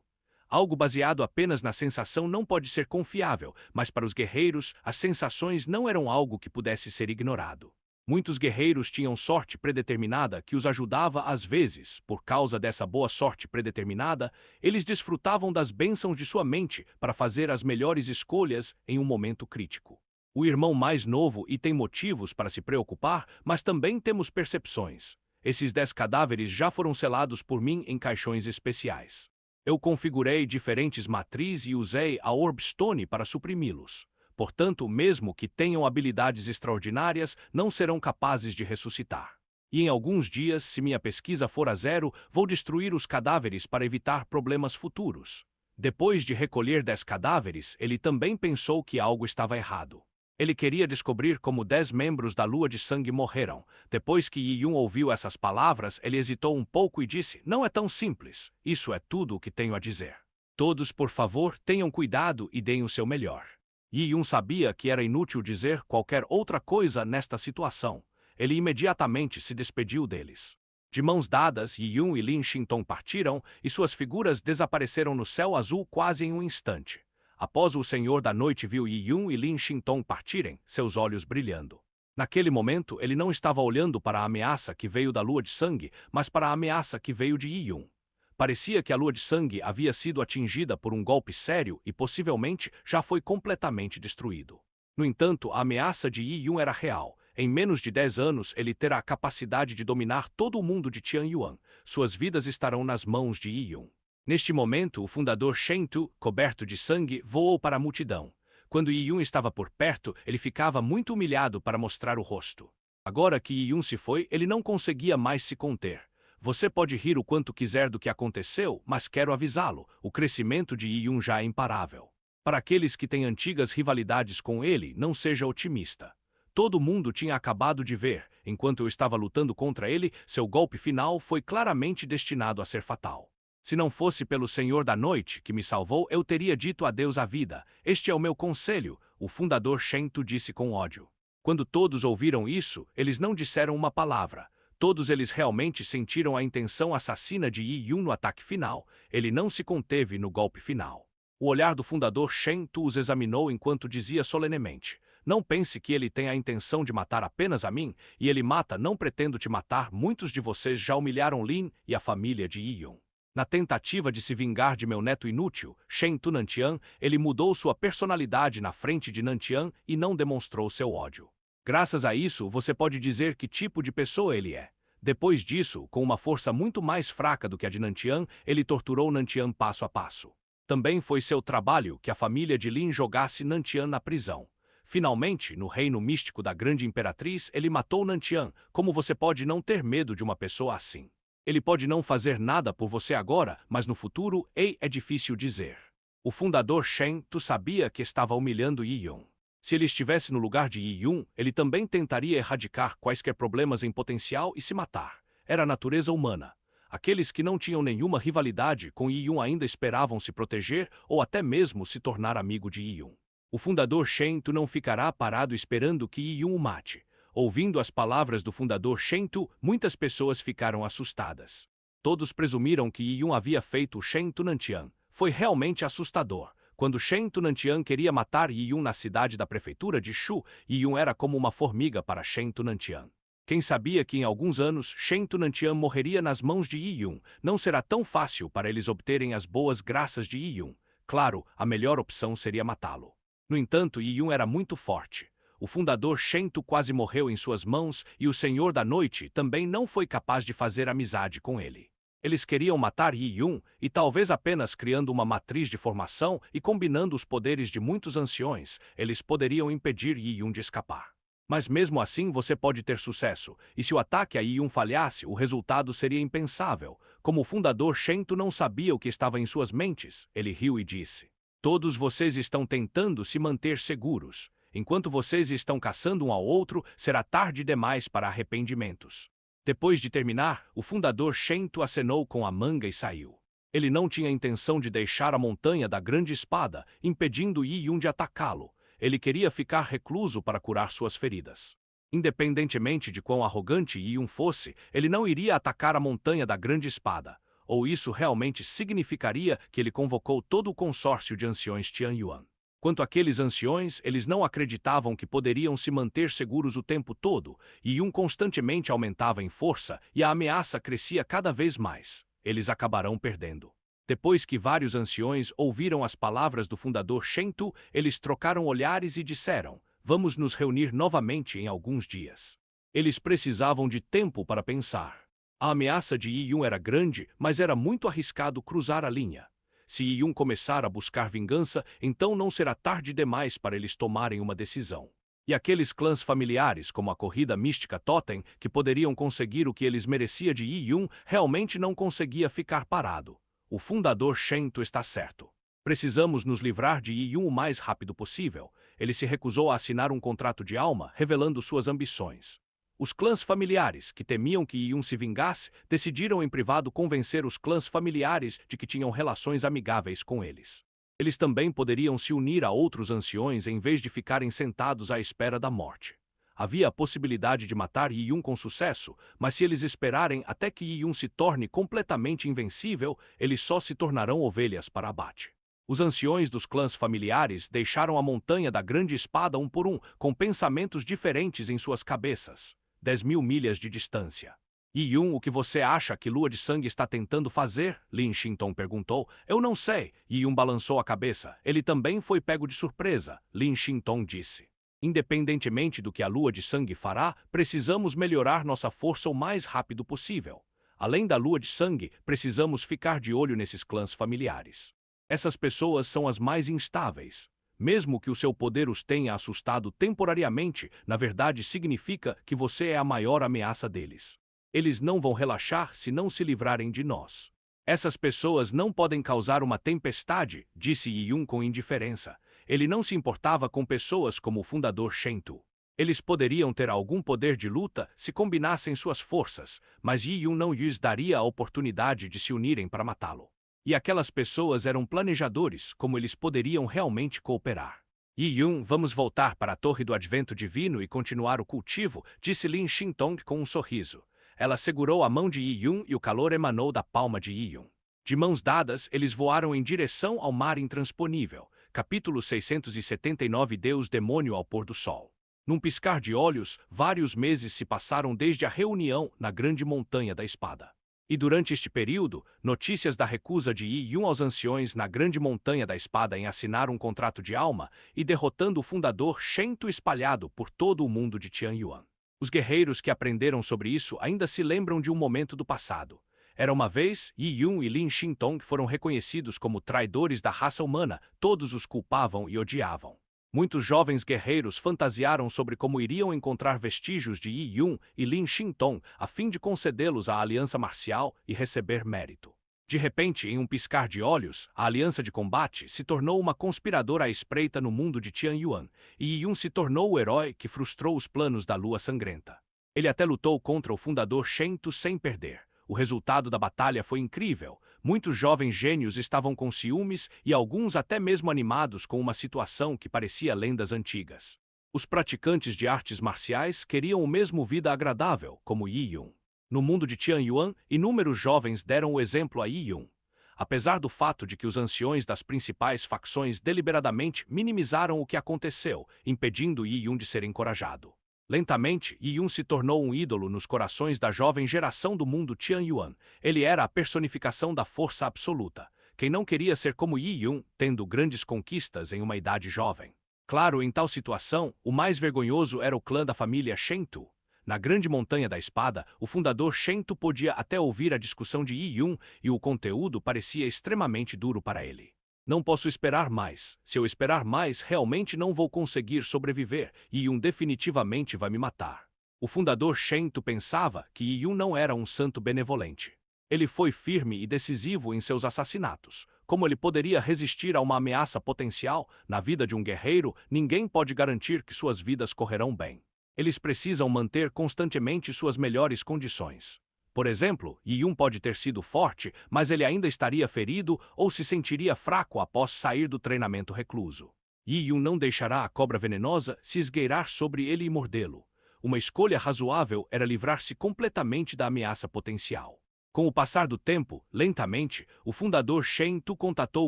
Algo baseado apenas na sensação não pode ser confiável, mas para os guerreiros, as sensações não eram algo que pudesse ser ignorado. Muitos guerreiros tinham sorte predeterminada que os ajudava às vezes. Por causa dessa boa sorte predeterminada, eles desfrutavam das bênçãos de sua mente para fazer as melhores escolhas em um momento crítico. O irmão mais novo e tem motivos para se preocupar, mas também temos percepções. Esses 10 cadáveres já foram selados por mim em caixões especiais. Eu configurei diferentes matrizes e usei a Orbstone para suprimi-los. Portanto, mesmo que tenham habilidades extraordinárias, não serão capazes de ressuscitar. E em alguns dias, se minha pesquisa for a zero, vou destruir os cadáveres para evitar problemas futuros. Depois de recolher 10 cadáveres, ele também pensou que algo estava errado. Ele queria descobrir como 10 membros da Lua de Sangue morreram. Depois que Yi Yun ouviu essas palavras, ele hesitou um pouco e disse: "Não é tão simples. Isso é tudo o que tenho a dizer. Todos, por favor, tenham cuidado e deem o seu melhor." Yi Yun sabia que era inútil dizer qualquer outra coisa nesta situação. Ele imediatamente se despediu deles. De mãos dadas, Yi Yun e Lin Xintong partiram e suas figuras desapareceram no céu azul quase em um instante. Após o Senhor da Noite viu Yi Yun e Lin Xintong partirem, seus olhos brilhando. Naquele momento, ele não estava olhando para a ameaça que veio da Lua de Sangue, mas para a ameaça que veio de Yi Yun. Parecia que a Lua de Sangue havia sido atingida por um golpe sério e possivelmente já foi completamente destruído. No entanto, a ameaça de Yi Yun era real. Em menos de 10 anos, ele terá a capacidade de dominar todo o mundo de Tianyuan. Suas vidas estarão nas mãos de Yi Yun. Neste momento, o fundador Shen Tu, coberto de sangue, voou para a multidão. Quando Yi Yun estava por perto, ele ficava muito humilhado para mostrar o rosto. Agora que Yi Yun se foi, ele não conseguia mais se conter. Você pode rir o quanto quiser do que aconteceu, mas quero avisá-lo, o crescimento de Yi Yun já é imparável. Para aqueles que têm antigas rivalidades com ele, não seja otimista. Todo mundo tinha acabado de ver, enquanto eu estava lutando contra ele, seu golpe final foi claramente destinado a ser fatal. Se não fosse pelo Senhor da Noite que me salvou, eu teria dito adeus à vida. Este é o meu conselho, o fundador Shen Tu disse com ódio. Quando todos ouviram isso, eles não disseram uma palavra. Todos eles realmente sentiram a intenção assassina de Yi Yun no ataque final. Ele não se conteve no golpe final. O olhar do fundador Shen Tu os examinou enquanto dizia solenemente: "Não pense que ele tem a intenção de matar apenas a mim, e ele mata, não pretendo te matar. Muitos de vocês já humilharam Lin e a família de Yi Yun. Na tentativa de se vingar de meu neto inútil, Shen Tu Nantian, ele mudou sua personalidade na frente de Nantian e não demonstrou seu ódio. Graças a isso, você pode dizer que tipo de pessoa ele é. Depois disso, com uma força muito mais fraca do que a de Nantian, ele torturou Nantian passo a passo. Também foi seu trabalho que a família de Lin jogasse Nantian na prisão. Finalmente, no reino místico da grande imperatriz, ele matou Nantian. Como você pode não ter medo de uma pessoa assim? Ele pode não fazer nada por você agora, mas no futuro, é difícil dizer." O fundador Shen Tu sabia que estava humilhando Yi Yun. Se ele estivesse no lugar de Yi Yun, ele também tentaria erradicar quaisquer problemas em potencial e se matar. Era a natureza humana. Aqueles que não tinham nenhuma rivalidade com Yi Yun ainda esperavam se proteger ou até mesmo se tornar amigo de Yi Yun. O fundador Shen Tu não ficará parado esperando que Yi Yun o mate. Ouvindo as palavras do fundador Shen Tu, muitas pessoas ficaram assustadas. Todos presumiram que Yi Yun havia feito o Shen Tu Nantian. Foi realmente assustador. Quando Shen Tu Nantian queria matar Yi Yun na cidade da prefeitura de Shu, Yi Yun era como uma formiga para Shen Tu Nantian. Quem sabia que em alguns anos Shen Tu Nantian morreria nas mãos de Yi Yun? Não será tão fácil para eles obterem as boas graças de Yi Yun. Claro, a melhor opção seria matá-lo. No entanto, Yi Yun era muito forte. O fundador Shento quase morreu em suas mãos e o Senhor da Noite também não foi capaz de fazer amizade com ele. Eles queriam matar Yi Yun e talvez apenas criando uma matriz de formação e combinando os poderes de muitos anciões, eles poderiam impedir Yi Yun de escapar. Mas mesmo assim você pode ter sucesso, e se o ataque a Yi Yun falhasse, o resultado seria impensável. Como o fundador Shento não sabia o que estava em suas mentes, ele riu e disse: "Todos vocês estão tentando se manter seguros. Enquanto vocês estão caçando um ao outro, será tarde demais para arrependimentos." Depois de terminar, o fundador Shento acenou com a manga e saiu. Ele não tinha intenção de deixar a montanha da grande espada, impedindo Yi Yun de atacá-lo. Ele queria ficar recluso para curar suas feridas. Independentemente de quão arrogante Yi Yun fosse, ele não iria atacar a montanha da grande espada. Ou isso realmente significaria que ele convocou todo o consórcio de anciões Tianyuan. Quanto àqueles anciões, eles não acreditavam que poderiam se manter seguros o tempo todo, e Yun constantemente aumentava em força e a ameaça crescia cada vez mais. Eles acabarão perdendo. Depois que vários anciões ouviram as palavras do fundador Shento, eles trocaram olhares e disseram: "Vamos nos reunir novamente em alguns dias." Eles precisavam de tempo para pensar. A ameaça de Yi Yun era grande, mas era muito arriscado cruzar a linha. Se Yi Yun começar a buscar vingança, então não será tarde demais para eles tomarem uma decisão. E aqueles clãs familiares, como a corrida mística Totem, que poderiam conseguir o que eles mereciam de Yi Yun, realmente não conseguia ficar parado. O fundador Shento está certo. Precisamos nos livrar de Yi Yun o mais rápido possível. Ele se recusou a assinar um contrato de alma, revelando suas ambições. Os clãs familiares, que temiam que Yi Yun se vingasse, decidiram em privado convencer os clãs familiares de que tinham relações amigáveis com eles. Eles também poderiam se unir a outros anciões em vez de ficarem sentados à espera da morte. Havia a possibilidade de matar Yi Yun com sucesso, mas se eles esperarem até que Yi Yun se torne completamente invencível, eles só se tornarão ovelhas para abate. Os anciões dos clãs familiares deixaram a montanha da grande espada um por um, com pensamentos diferentes em suas cabeças. 10.000 milhas de distância. "Yi Yun, o que você acha que Lua de Sangue está tentando fazer?" Lin Shinton perguntou. "Eu não sei." Yi Yun balançou a cabeça. "Ele também foi pego de surpresa." Lin Shinton disse: "Independentemente do que a Lua de Sangue fará, precisamos melhorar nossa força o mais rápido possível. Além da Lua de Sangue, precisamos ficar de olho nesses clãs familiares. Essas pessoas são as mais instáveis. Mesmo que o seu poder os tenha assustado temporariamente, na verdade significa que você é a maior ameaça deles. Eles não vão relaxar se não se livrarem de nós. Essas pessoas não podem causar uma tempestade", disse Yi Yun com indiferença. Ele não se importava com pessoas como o fundador Shento. Eles poderiam ter algum poder de luta se combinassem suas forças, mas Yi Yun não lhes daria a oportunidade de se unirem para matá-lo. E aquelas pessoas eram planejadores, como eles poderiam realmente cooperar. "Yi Yun, vamos voltar para a Torre do Advento Divino e continuar o cultivo", disse Lin Shinton com um sorriso. Ela segurou a mão de Yi Yun e o calor emanou da palma de Yi Yun. De mãos dadas, eles voaram em direção ao mar intransponível. Capítulo 679. Deus Demônio ao pôr do sol. Num piscar de olhos, vários meses se passaram desde a reunião na grande montanha da espada. E durante este período, notícias da recusa de Yi Yun aos anciões na grande montanha da espada em assinar um contrato de alma e derrotando o fundador Shento espalhado por todo o mundo de Tianyuan. Os guerreiros que aprenderam sobre isso ainda se lembram de um momento do passado. Era uma vez, Yi Yun e Lin Shinton foram reconhecidos como traidores da raça humana, todos os culpavam e odiavam. Muitos jovens guerreiros fantasiaram sobre como iriam encontrar vestígios de Yi Yun e Lin Shinton a fim de concedê-los à aliança marcial e receber mérito. De repente, em um piscar de olhos, a aliança de combate se tornou uma conspiradora à espreita no mundo de Tianyuan, e Yi Yun se tornou o herói que frustrou os planos da Lua Sangrenta. Ele até lutou contra o fundador Shento sem perder. O resultado da batalha foi incrível. Muitos jovens gênios estavam com ciúmes e alguns até mesmo animados com uma situação que parecia lendas antigas. Os praticantes de artes marciais queriam o mesmo vida agradável, como Yi Yun. No mundo de Tianyuan, inúmeros jovens deram o exemplo a Yi Yun. Apesar do fato de que os anciões das principais facções deliberadamente minimizaram o que aconteceu, impedindo Yi Yun de ser encorajado. Lentamente, Yi Yun se tornou um ídolo nos corações da jovem geração do mundo Tianyuan. Ele era a personificação da força absoluta. Quem não queria ser como Yi Yun, tendo grandes conquistas em uma idade jovem? Claro, em tal situação, o mais vergonhoso era o clã da família Shentu. Na grande montanha da espada, o fundador Shentu podia até ouvir a discussão de Yi Yun e o conteúdo parecia extremamente duro para ele. Não posso esperar mais. Se eu esperar mais, realmente não vou conseguir sobreviver. Yi Yun definitivamente vai me matar. O fundador Shentu pensava que Yi Yun não era um santo benevolente. Ele foi firme e decisivo em seus assassinatos. Como ele poderia resistir a uma ameaça potencial? Na vida de um guerreiro, ninguém pode garantir que suas vidas correrão bem. Eles precisam manter constantemente suas melhores condições. Por exemplo, Yi Yun pode ter sido forte, mas ele ainda estaria ferido ou se sentiria fraco após sair do treinamento recluso. Yi Yun não deixará a cobra venenosa se esgueirar sobre ele e mordê-lo. Uma escolha razoável era livrar-se completamente da ameaça potencial. Com o passar do tempo, lentamente, o fundador Shen Tu contatou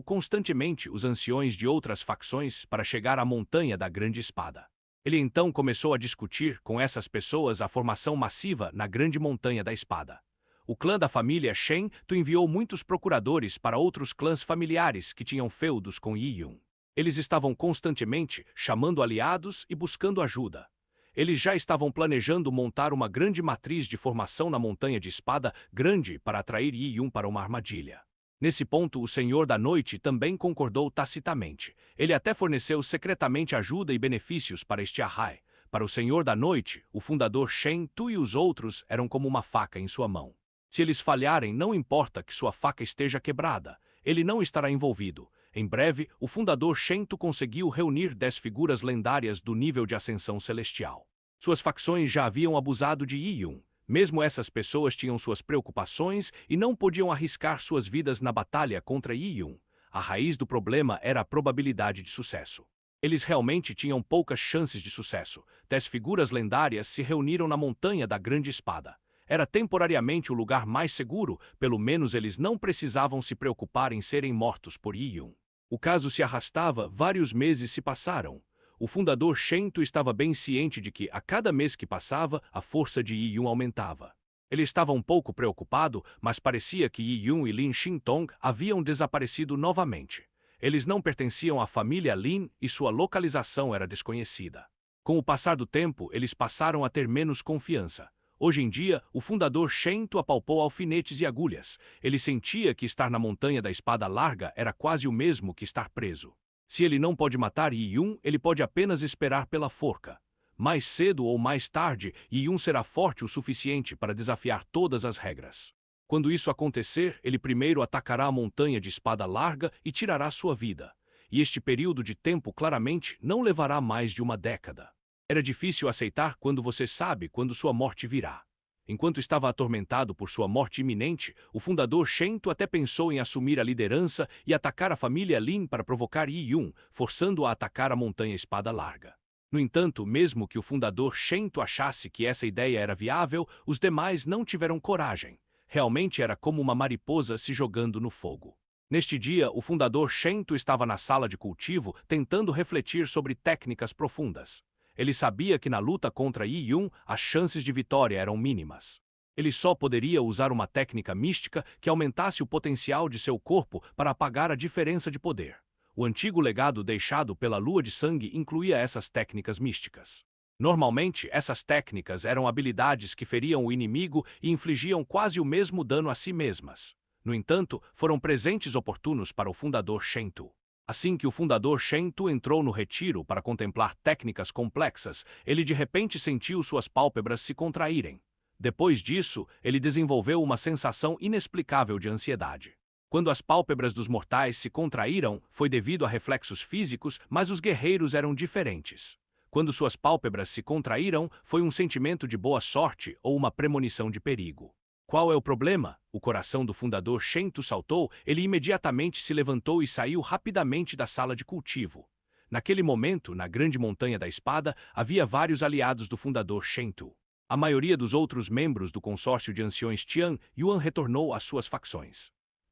constantemente os anciões de outras facções para chegar à montanha da grande espada. Ele então começou a discutir com essas pessoas a formação massiva na grande montanha da espada. O clã da família Shen Tu enviou muitos procuradores para outros clãs familiares que tinham feudos com Yi Yun. Eles estavam constantemente chamando aliados e buscando ajuda. Eles já estavam planejando montar uma grande matriz de formação na montanha de espada grande para atrair Yi Yun para uma armadilha. Nesse ponto, o Senhor da Noite também concordou tacitamente. Ele até forneceu secretamente ajuda e benefícios para este Ahai. Para o Senhor da Noite, o fundador Shen Tu e os outros eram como uma faca em sua mão. Se eles falharem, não importa que sua faca esteja quebrada. Ele não estará envolvido. Em breve, o fundador Shen Tu conseguiu reunir 10 figuras lendárias do nível de ascensão celestial. Suas facções já haviam abusado de Yi Yun. Mesmo essas pessoas tinham suas preocupações e não podiam arriscar suas vidas na batalha contra Yi Yun. A raiz do problema era a probabilidade de sucesso. Eles realmente tinham poucas chances de sucesso. 10 figuras lendárias se reuniram na montanha da grande espada. Era temporariamente o lugar mais seguro, pelo menos eles não precisavam se preocupar em serem mortos por Yi Yun. O caso se arrastava, vários meses se passaram. O fundador Shen Tu estava bem ciente de que, a cada mês que passava, a força de Yi Yun aumentava. Ele estava um pouco preocupado, mas parecia que Yi Yun e Lin Xintong haviam desaparecido novamente. Eles não pertenciam à família Lin e sua localização era desconhecida. Com o passar do tempo, eles passaram a ter menos confiança. Hoje em dia, o fundador Shen Tu apalpou alfinetes e agulhas. Ele sentia que estar na montanha da espada larga era quase o mesmo que estar preso. Se ele não pode matar Yi Yun, ele pode apenas esperar pela forca. Mais cedo ou mais tarde, Yi Yun será forte o suficiente para desafiar todas as regras. Quando isso acontecer, ele primeiro atacará a montanha de espada larga e tirará sua vida. E este período de tempo claramente não levará mais de uma década. Era difícil aceitar quando você sabe quando sua morte virá. Enquanto estava atormentado por sua morte iminente, o fundador Shen Tu até pensou em assumir a liderança e atacar a família Lin para provocar Yi Yun, forçando-o a atacar a montanha espada larga. No entanto, mesmo que o fundador Shen Tu achasse que essa ideia era viável, os demais não tiveram coragem. Realmente era como uma mariposa se jogando no fogo. Neste dia, o fundador Shen Tu estava na sala de cultivo tentando refletir sobre técnicas profundas. Ele sabia que na luta contra Yi Yun, as chances de vitória eram mínimas. Ele só poderia usar uma técnica mística que aumentasse o potencial de seu corpo para apagar a diferença de poder. O antigo legado deixado pela Lua de Sangue incluía essas técnicas místicas. Normalmente, essas técnicas eram habilidades que feriam o inimigo e infligiam quase o mesmo dano a si mesmas. No entanto, foram presentes oportunos para o fundador Shen Tu. Assim que o fundador Shen Tu entrou no retiro para contemplar técnicas complexas, ele de repente sentiu suas pálpebras se contraírem. Depois disso, ele desenvolveu uma sensação inexplicável de ansiedade. Quando as pálpebras dos mortais se contraíram, foi devido a reflexos físicos, mas os guerreiros eram diferentes. Quando suas pálpebras se contraíram, foi um sentimento de boa sorte ou uma premonição de perigo. Qual é o problema? O coração do fundador Shen Tu saltou, ele imediatamente se levantou e saiu rapidamente da sala de cultivo. Naquele momento, na grande montanha da espada, havia vários aliados do fundador Shen Tu. A maioria dos outros membros do consórcio de anciões Tian Yuan retornou às suas facções.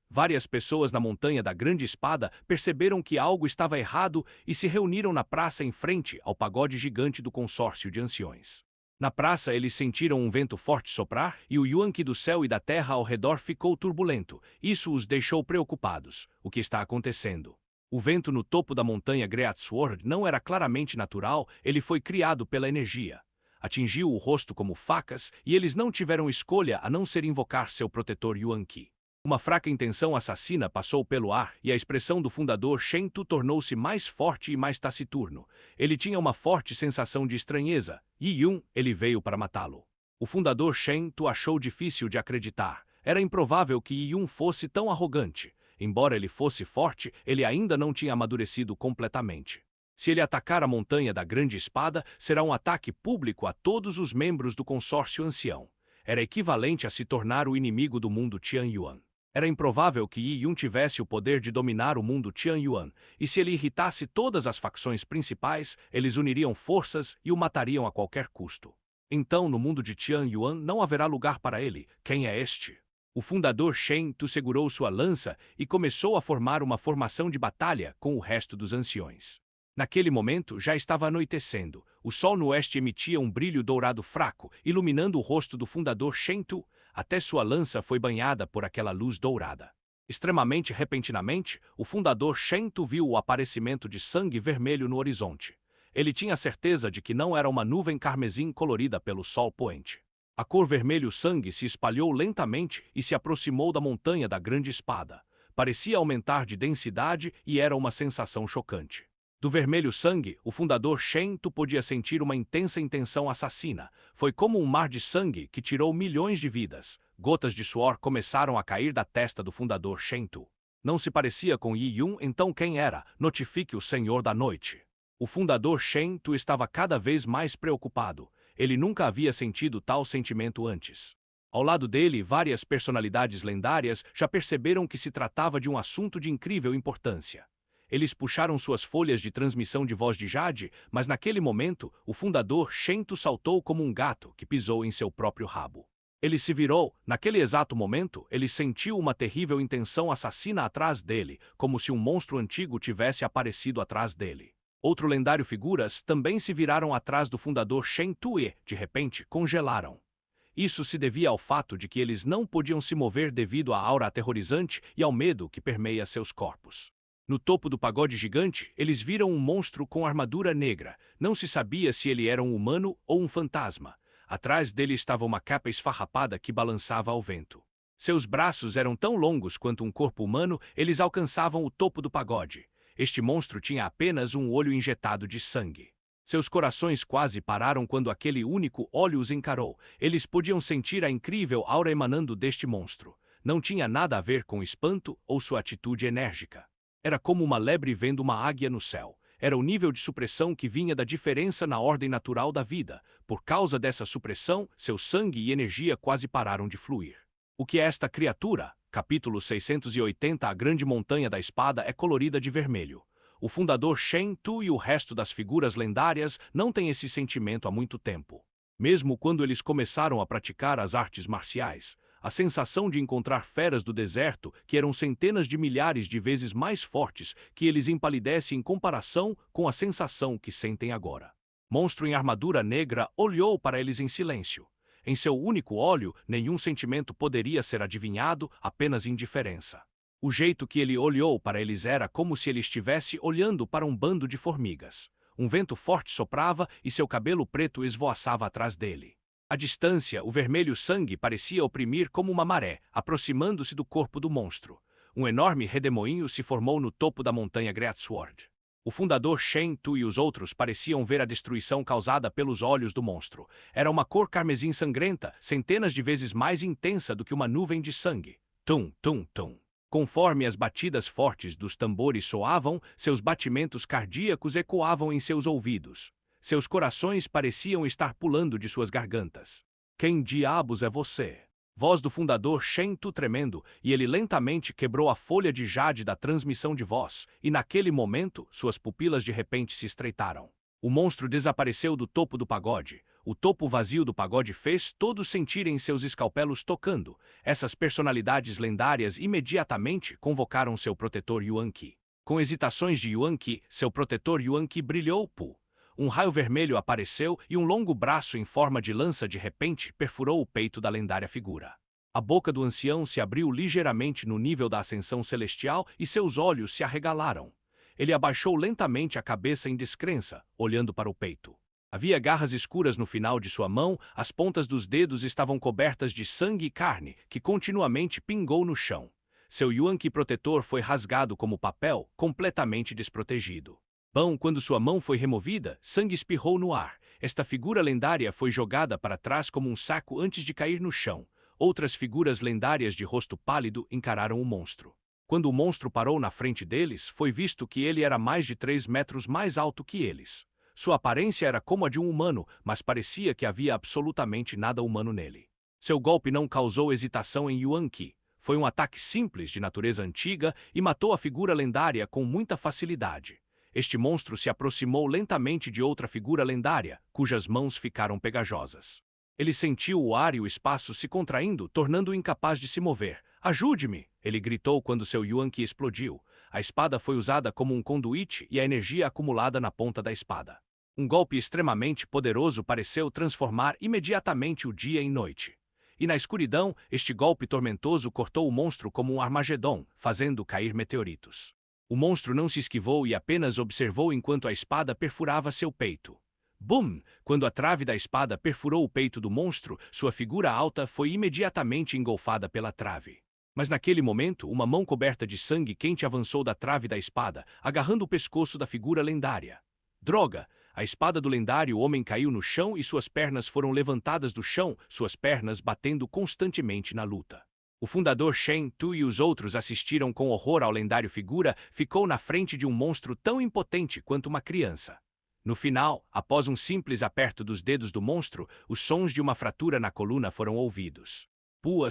Várias pessoas na montanha da grande espada perceberam que algo estava errado e se reuniram na praça em frente ao pagode gigante do consórcio de anciões. Na praça, eles sentiram um vento forte soprar e o yuan-qi do céu e da terra ao redor ficou turbulento. Isso os deixou preocupados. O que está acontecendo? O vento no topo da montanha Greatsword não era claramente natural, ele foi criado pela energia. Atingiu o rosto como facas, e eles não tiveram escolha a não ser invocar seu protetor Yuan Qi. Uma fraca intenção assassina passou pelo ar, e a expressão do fundador Shen Tu tornou-se mais forte e mais taciturno. Ele tinha uma forte sensação de estranheza. Yi Yun, ele veio para matá-lo. O fundador Shen Tu achou difícil de acreditar. Era improvável que Yi Yun fosse tão arrogante. Embora ele fosse forte, ele ainda não tinha amadurecido completamente. Se ele atacar a montanha da grande espada, será um ataque público a todos os membros do consórcio ancião. Era equivalente a se tornar o inimigo do mundo Tianyuan. Era improvável que Yi Yun tivesse o poder de dominar o mundo Tianyuan, e se ele irritasse todas as facções principais, eles uniriam forças e o matariam a qualquer custo. Então, no mundo de Tianyuan não haverá lugar para ele. Quem é este? O fundador Shen Tu segurou sua lança e começou a formar uma formação de batalha com o resto dos anciões. Naquele momento já estava anoitecendo. O sol no oeste emitia um brilho dourado fraco, iluminando o rosto do fundador Shen Tu, até sua lança foi banhada por aquela luz dourada. Extremamente repentinamente, o fundador Shen Tu viu o aparecimento de sangue vermelho no horizonte. Ele tinha certeza de que não era uma nuvem carmesim colorida pelo sol poente. A cor vermelho-sangue se espalhou lentamente e se aproximou da montanha da grande espada. Parecia aumentar de densidade e era uma sensação chocante. Do vermelho-sangue, o fundador Shen Tu podia sentir uma intensa intenção assassina. Foi como um mar de sangue que tirou milhões de vidas. Gotas de suor começaram a cair da testa do fundador Shen Tu. Não se parecia com Yi Yun, então quem era? Notifique o Senhor da Noite. O fundador Shen Tu estava cada vez mais preocupado. Ele nunca havia sentido tal sentimento antes. Ao lado dele, várias personalidades lendárias já perceberam que se tratava de um assunto de incrível importância. Eles puxaram suas folhas de transmissão de voz de Jade, mas naquele momento, o fundador Shen Tu saltou como um gato que pisou em seu próprio rabo. Ele se virou. Naquele exato momento, ele sentiu uma terrível intenção assassina atrás dele, como se um monstro antigo tivesse aparecido atrás dele. Outro lendário figuras também se viraram atrás do fundador Shen Tu e, de repente, congelaram. Isso se devia ao fato de que eles não podiam se mover devido à aura aterrorizante e ao medo que permeia seus corpos. No topo do pagode gigante, eles viram um monstro com armadura negra. Não se sabia se ele era um humano ou um fantasma. Atrás dele estava uma capa esfarrapada que balançava ao vento. Seus braços eram tão longos quanto um corpo humano, eles alcançavam o topo do pagode. Este monstro tinha apenas um olho injetado de sangue. Seus corações quase pararam quando aquele único olho os encarou. Eles podiam sentir a incrível aura emanando deste monstro. Não tinha nada a ver com espanto ou sua atitude enérgica. Era como uma lebre vendo uma águia no céu. Era o nível de supressão que vinha da diferença na ordem natural da vida. Por causa dessa supressão, seu sangue e energia quase pararam de fluir. O que é esta criatura? Capítulo 680 A grande montanha da espada é colorida de vermelho. O fundador Shen Tu e o resto das figuras lendárias não têm esse sentimento há muito tempo. Mesmo quando eles começaram a praticar as artes marciais, a sensação de encontrar feras do deserto, que eram centenas de milhares de vezes mais fortes, que eles empalidecem em comparação com a sensação que sentem agora. Monstro em armadura negra olhou para eles em silêncio. Em seu único olho, nenhum sentimento poderia ser adivinhado, apenas indiferença. O jeito que ele olhou para eles era como se ele estivesse olhando para um bando de formigas. Um vento forte soprava e seu cabelo preto esvoaçava atrás dele. À distância, o vermelho sangue parecia oprimir como uma maré, aproximando-se do corpo do monstro. Um enorme redemoinho se formou no topo da montanha Greatsword. O fundador Shen Tu e os outros pareciam ver a destruição causada pelos olhos do monstro. Era uma cor carmesim sangrenta, centenas de vezes mais intensa do que uma nuvem de sangue. Tum, tum, tum. Conforme as batidas fortes dos tambores soavam, seus batimentos cardíacos ecoavam em seus ouvidos. Seus corações pareciam estar pulando de suas gargantas. Quem diabos é você? Voz do fundador Shen Tu tremendo, e ele lentamente quebrou a folha de jade da transmissão de voz, e naquele momento, suas pupilas de repente se estreitaram. O monstro desapareceu do topo do pagode. O topo vazio do pagode fez todos sentirem seus escalpelos tocando. Essas personalidades lendárias imediatamente convocaram seu protetor Yuan Qi. Com hesitações de Yuan Qi, seu protetor Yuan Qi brilhou. Um raio vermelho apareceu e um longo braço em forma de lança de repente perfurou o peito da lendária figura. A boca do ancião se abriu ligeiramente no nível da ascensão celestial e seus olhos se arregalaram. Ele abaixou lentamente a cabeça em descrença, olhando para o peito. Havia garras escuras no final de sua mão, as pontas dos dedos estavam cobertas de sangue e carne, que continuamente pingou no chão. Seu yuan-ki protetor foi rasgado como papel, completamente desprotegido. Quando sua mão foi removida, sangue espirrou no ar. Esta figura lendária foi jogada para trás como um saco antes de cair no chão. Outras figuras lendárias de rosto pálido encararam o monstro. Quando o monstro parou na frente deles, foi visto que ele era mais de 3 metros mais alto que eles. Sua aparência era como a de um humano, mas parecia que havia absolutamente nada humano nele. Seu golpe não causou hesitação em Yuan-ki. Foi um ataque simples de natureza antiga e matou a figura lendária com muita facilidade. Este monstro se aproximou lentamente de outra figura lendária, cujas mãos ficaram pegajosas. Ele sentiu o ar e o espaço se contraindo, tornando-o incapaz de se mover. "Ajude-me!" ele gritou quando seu yuan-ki explodiu. A espada foi usada como um conduíte e a energia acumulada na ponta da espada. Um golpe extremamente poderoso pareceu transformar imediatamente o dia em noite. E na escuridão, este golpe tormentoso cortou o monstro como um Armagedon, fazendo cair meteoritos. O monstro não se esquivou e apenas observou enquanto a espada perfurava seu peito. Bum! Quando a trave da espada perfurou o peito do monstro, sua figura alta foi imediatamente engolfada pela trave. Mas naquele momento, uma mão coberta de sangue quente avançou da trave da espada, agarrando o pescoço da figura lendária. Droga! A espada do lendário homem caiu no chão e suas pernas foram levantadas do chão, suas pernas batendo constantemente na luta. O fundador Shen Tu e os outros assistiram com horror ao lendário figura, ficou na frente de um monstro tão impotente quanto uma criança. No final, após um simples aperto dos dedos do monstro, os sons de uma fratura na coluna foram ouvidos.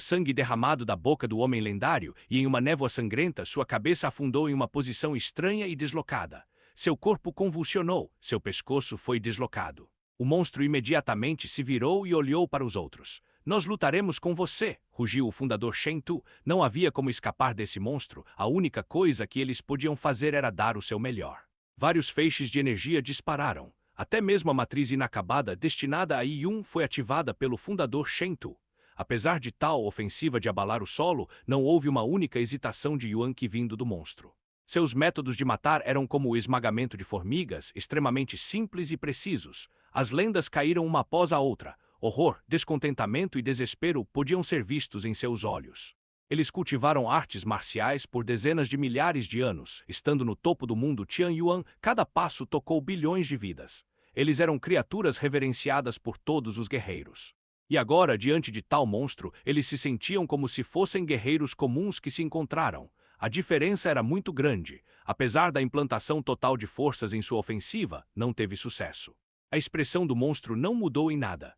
Sangue derramado da boca do homem lendário, e em uma névoa sangrenta sua cabeça afundou em uma posição estranha e deslocada. Seu corpo convulsionou, seu pescoço foi deslocado. O monstro imediatamente se virou e olhou para os outros. "Nós lutaremos com você", rugiu o fundador Shen Tu. Não havia como escapar desse monstro, a única coisa que eles podiam fazer era dar o seu melhor. Vários feixes de energia dispararam. Até mesmo a matriz inacabada destinada a Yi-Yun foi ativada pelo fundador Shen Tu. Apesar de tal ofensiva de abalar o solo, não houve uma única hesitação de Yuan-ki vindo do monstro. Seus métodos de matar eram como o esmagamento de formigas, extremamente simples e precisos. As lendas caíram uma após a outra. Horror, descontentamento e desespero podiam ser vistos em seus olhos. Eles cultivaram artes marciais por dezenas de milhares de anos. Estando no topo do mundo Tianyuan, cada passo tocou bilhões de vidas. Eles eram criaturas reverenciadas por todos os guerreiros. E agora, diante de tal monstro, eles se sentiam como se fossem guerreiros comuns que se encontraram. A diferença era muito grande. Apesar da implantação total de forças em sua ofensiva, não teve sucesso. A expressão do monstro não mudou em nada.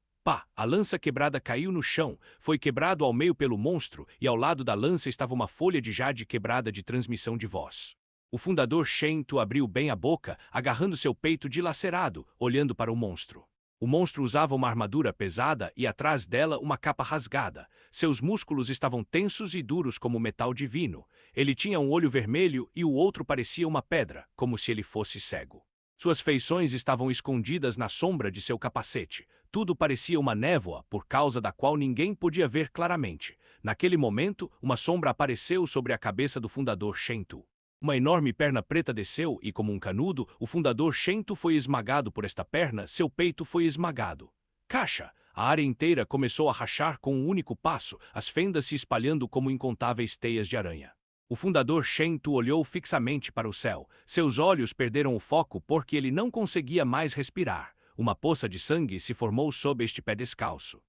A lança quebrada caiu no chão, foi quebrado ao meio pelo monstro, e ao lado da lança estava uma folha de jade quebrada de transmissão de voz. O fundador Shen Tu abriu bem a boca, agarrando seu peito dilacerado, olhando para o monstro. O monstro usava uma armadura pesada e atrás dela uma capa rasgada. Seus músculos estavam tensos e duros como metal divino. Ele tinha um olho vermelho e o outro parecia uma pedra, como se ele fosse cego. Suas feições estavam escondidas na sombra de seu capacete. Tudo parecia uma névoa, por causa da qual ninguém podia ver claramente. Naquele momento, uma sombra apareceu sobre a cabeça do fundador Shen Tu. Uma enorme perna preta desceu e, como um canudo, o fundador Shen Tu foi esmagado por esta perna, seu peito foi esmagado. Caixa! A área inteira começou a rachar com um único passo, as fendas se espalhando como incontáveis teias de aranha. O fundador Shen Tu olhou fixamente para o céu. Seus olhos perderam o foco porque ele não conseguia mais respirar. Uma poça de sangue se formou sob este pé descalço.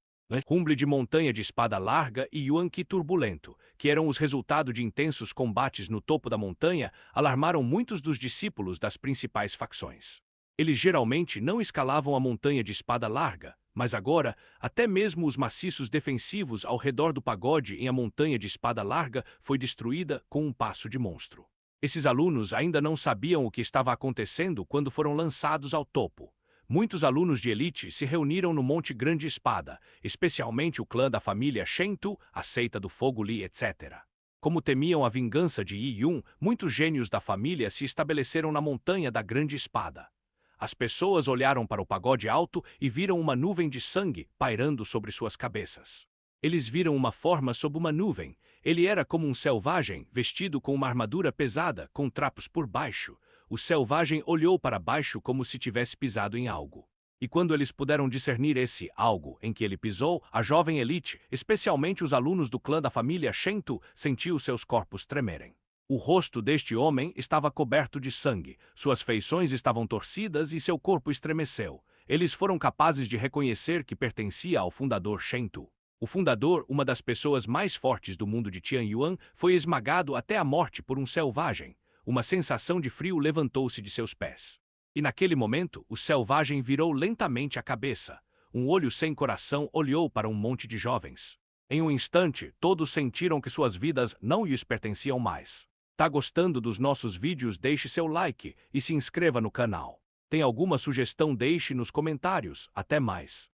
Rumble de montanha de espada larga e Yuan-ki turbulento, que eram os resultado de intensos combates no topo da montanha, alarmaram muitos dos discípulos das principais facções. Eles geralmente não escalavam a montanha de espada larga, mas agora, até mesmo os maciços defensivos ao redor do pagode em a montanha de espada larga foi destruída com um passo de monstro. Esses alunos ainda não sabiam o que estava acontecendo quando foram lançados ao topo. Muitos alunos de elite se reuniram no Monte Grande Espada, especialmente o clã da família Shen Tu, a seita do Fogo Li, etc. Como temiam a vingança de Yi-Yun, muitos gênios da família se estabeleceram na Montanha da Grande Espada. As pessoas olharam para o pagode alto e viram uma nuvem de sangue pairando sobre suas cabeças. Eles viram uma forma sob uma nuvem. Ele era como um selvagem, vestido com uma armadura pesada, com trapos por baixo. o selvagem olhou para baixo como se tivesse pisado em algo. E quando eles puderam discernir esse algo em que ele pisou, a jovem elite, especialmente os alunos do clã da família Shentu, sentiu seus corpos tremerem. O rosto deste homem estava coberto de sangue, suas feições estavam torcidas e seu corpo estremeceu. Eles foram capazes de reconhecer que pertencia ao fundador Shentu. O fundador, uma das pessoas mais fortes do mundo de Tianyuan, foi esmagado até a morte por um selvagem. Uma sensação de frio levantou-se de seus pés. E naquele momento, o selvagem virou lentamente a cabeça. Um olho sem coração olhou para um monte de jovens. Em um instante, todos sentiram que suas vidas não lhes pertenciam mais. Tá gostando dos nossos vídeos? Deixe seu like e se inscreva no canal. Tem alguma sugestão? Deixe nos comentários. Até mais.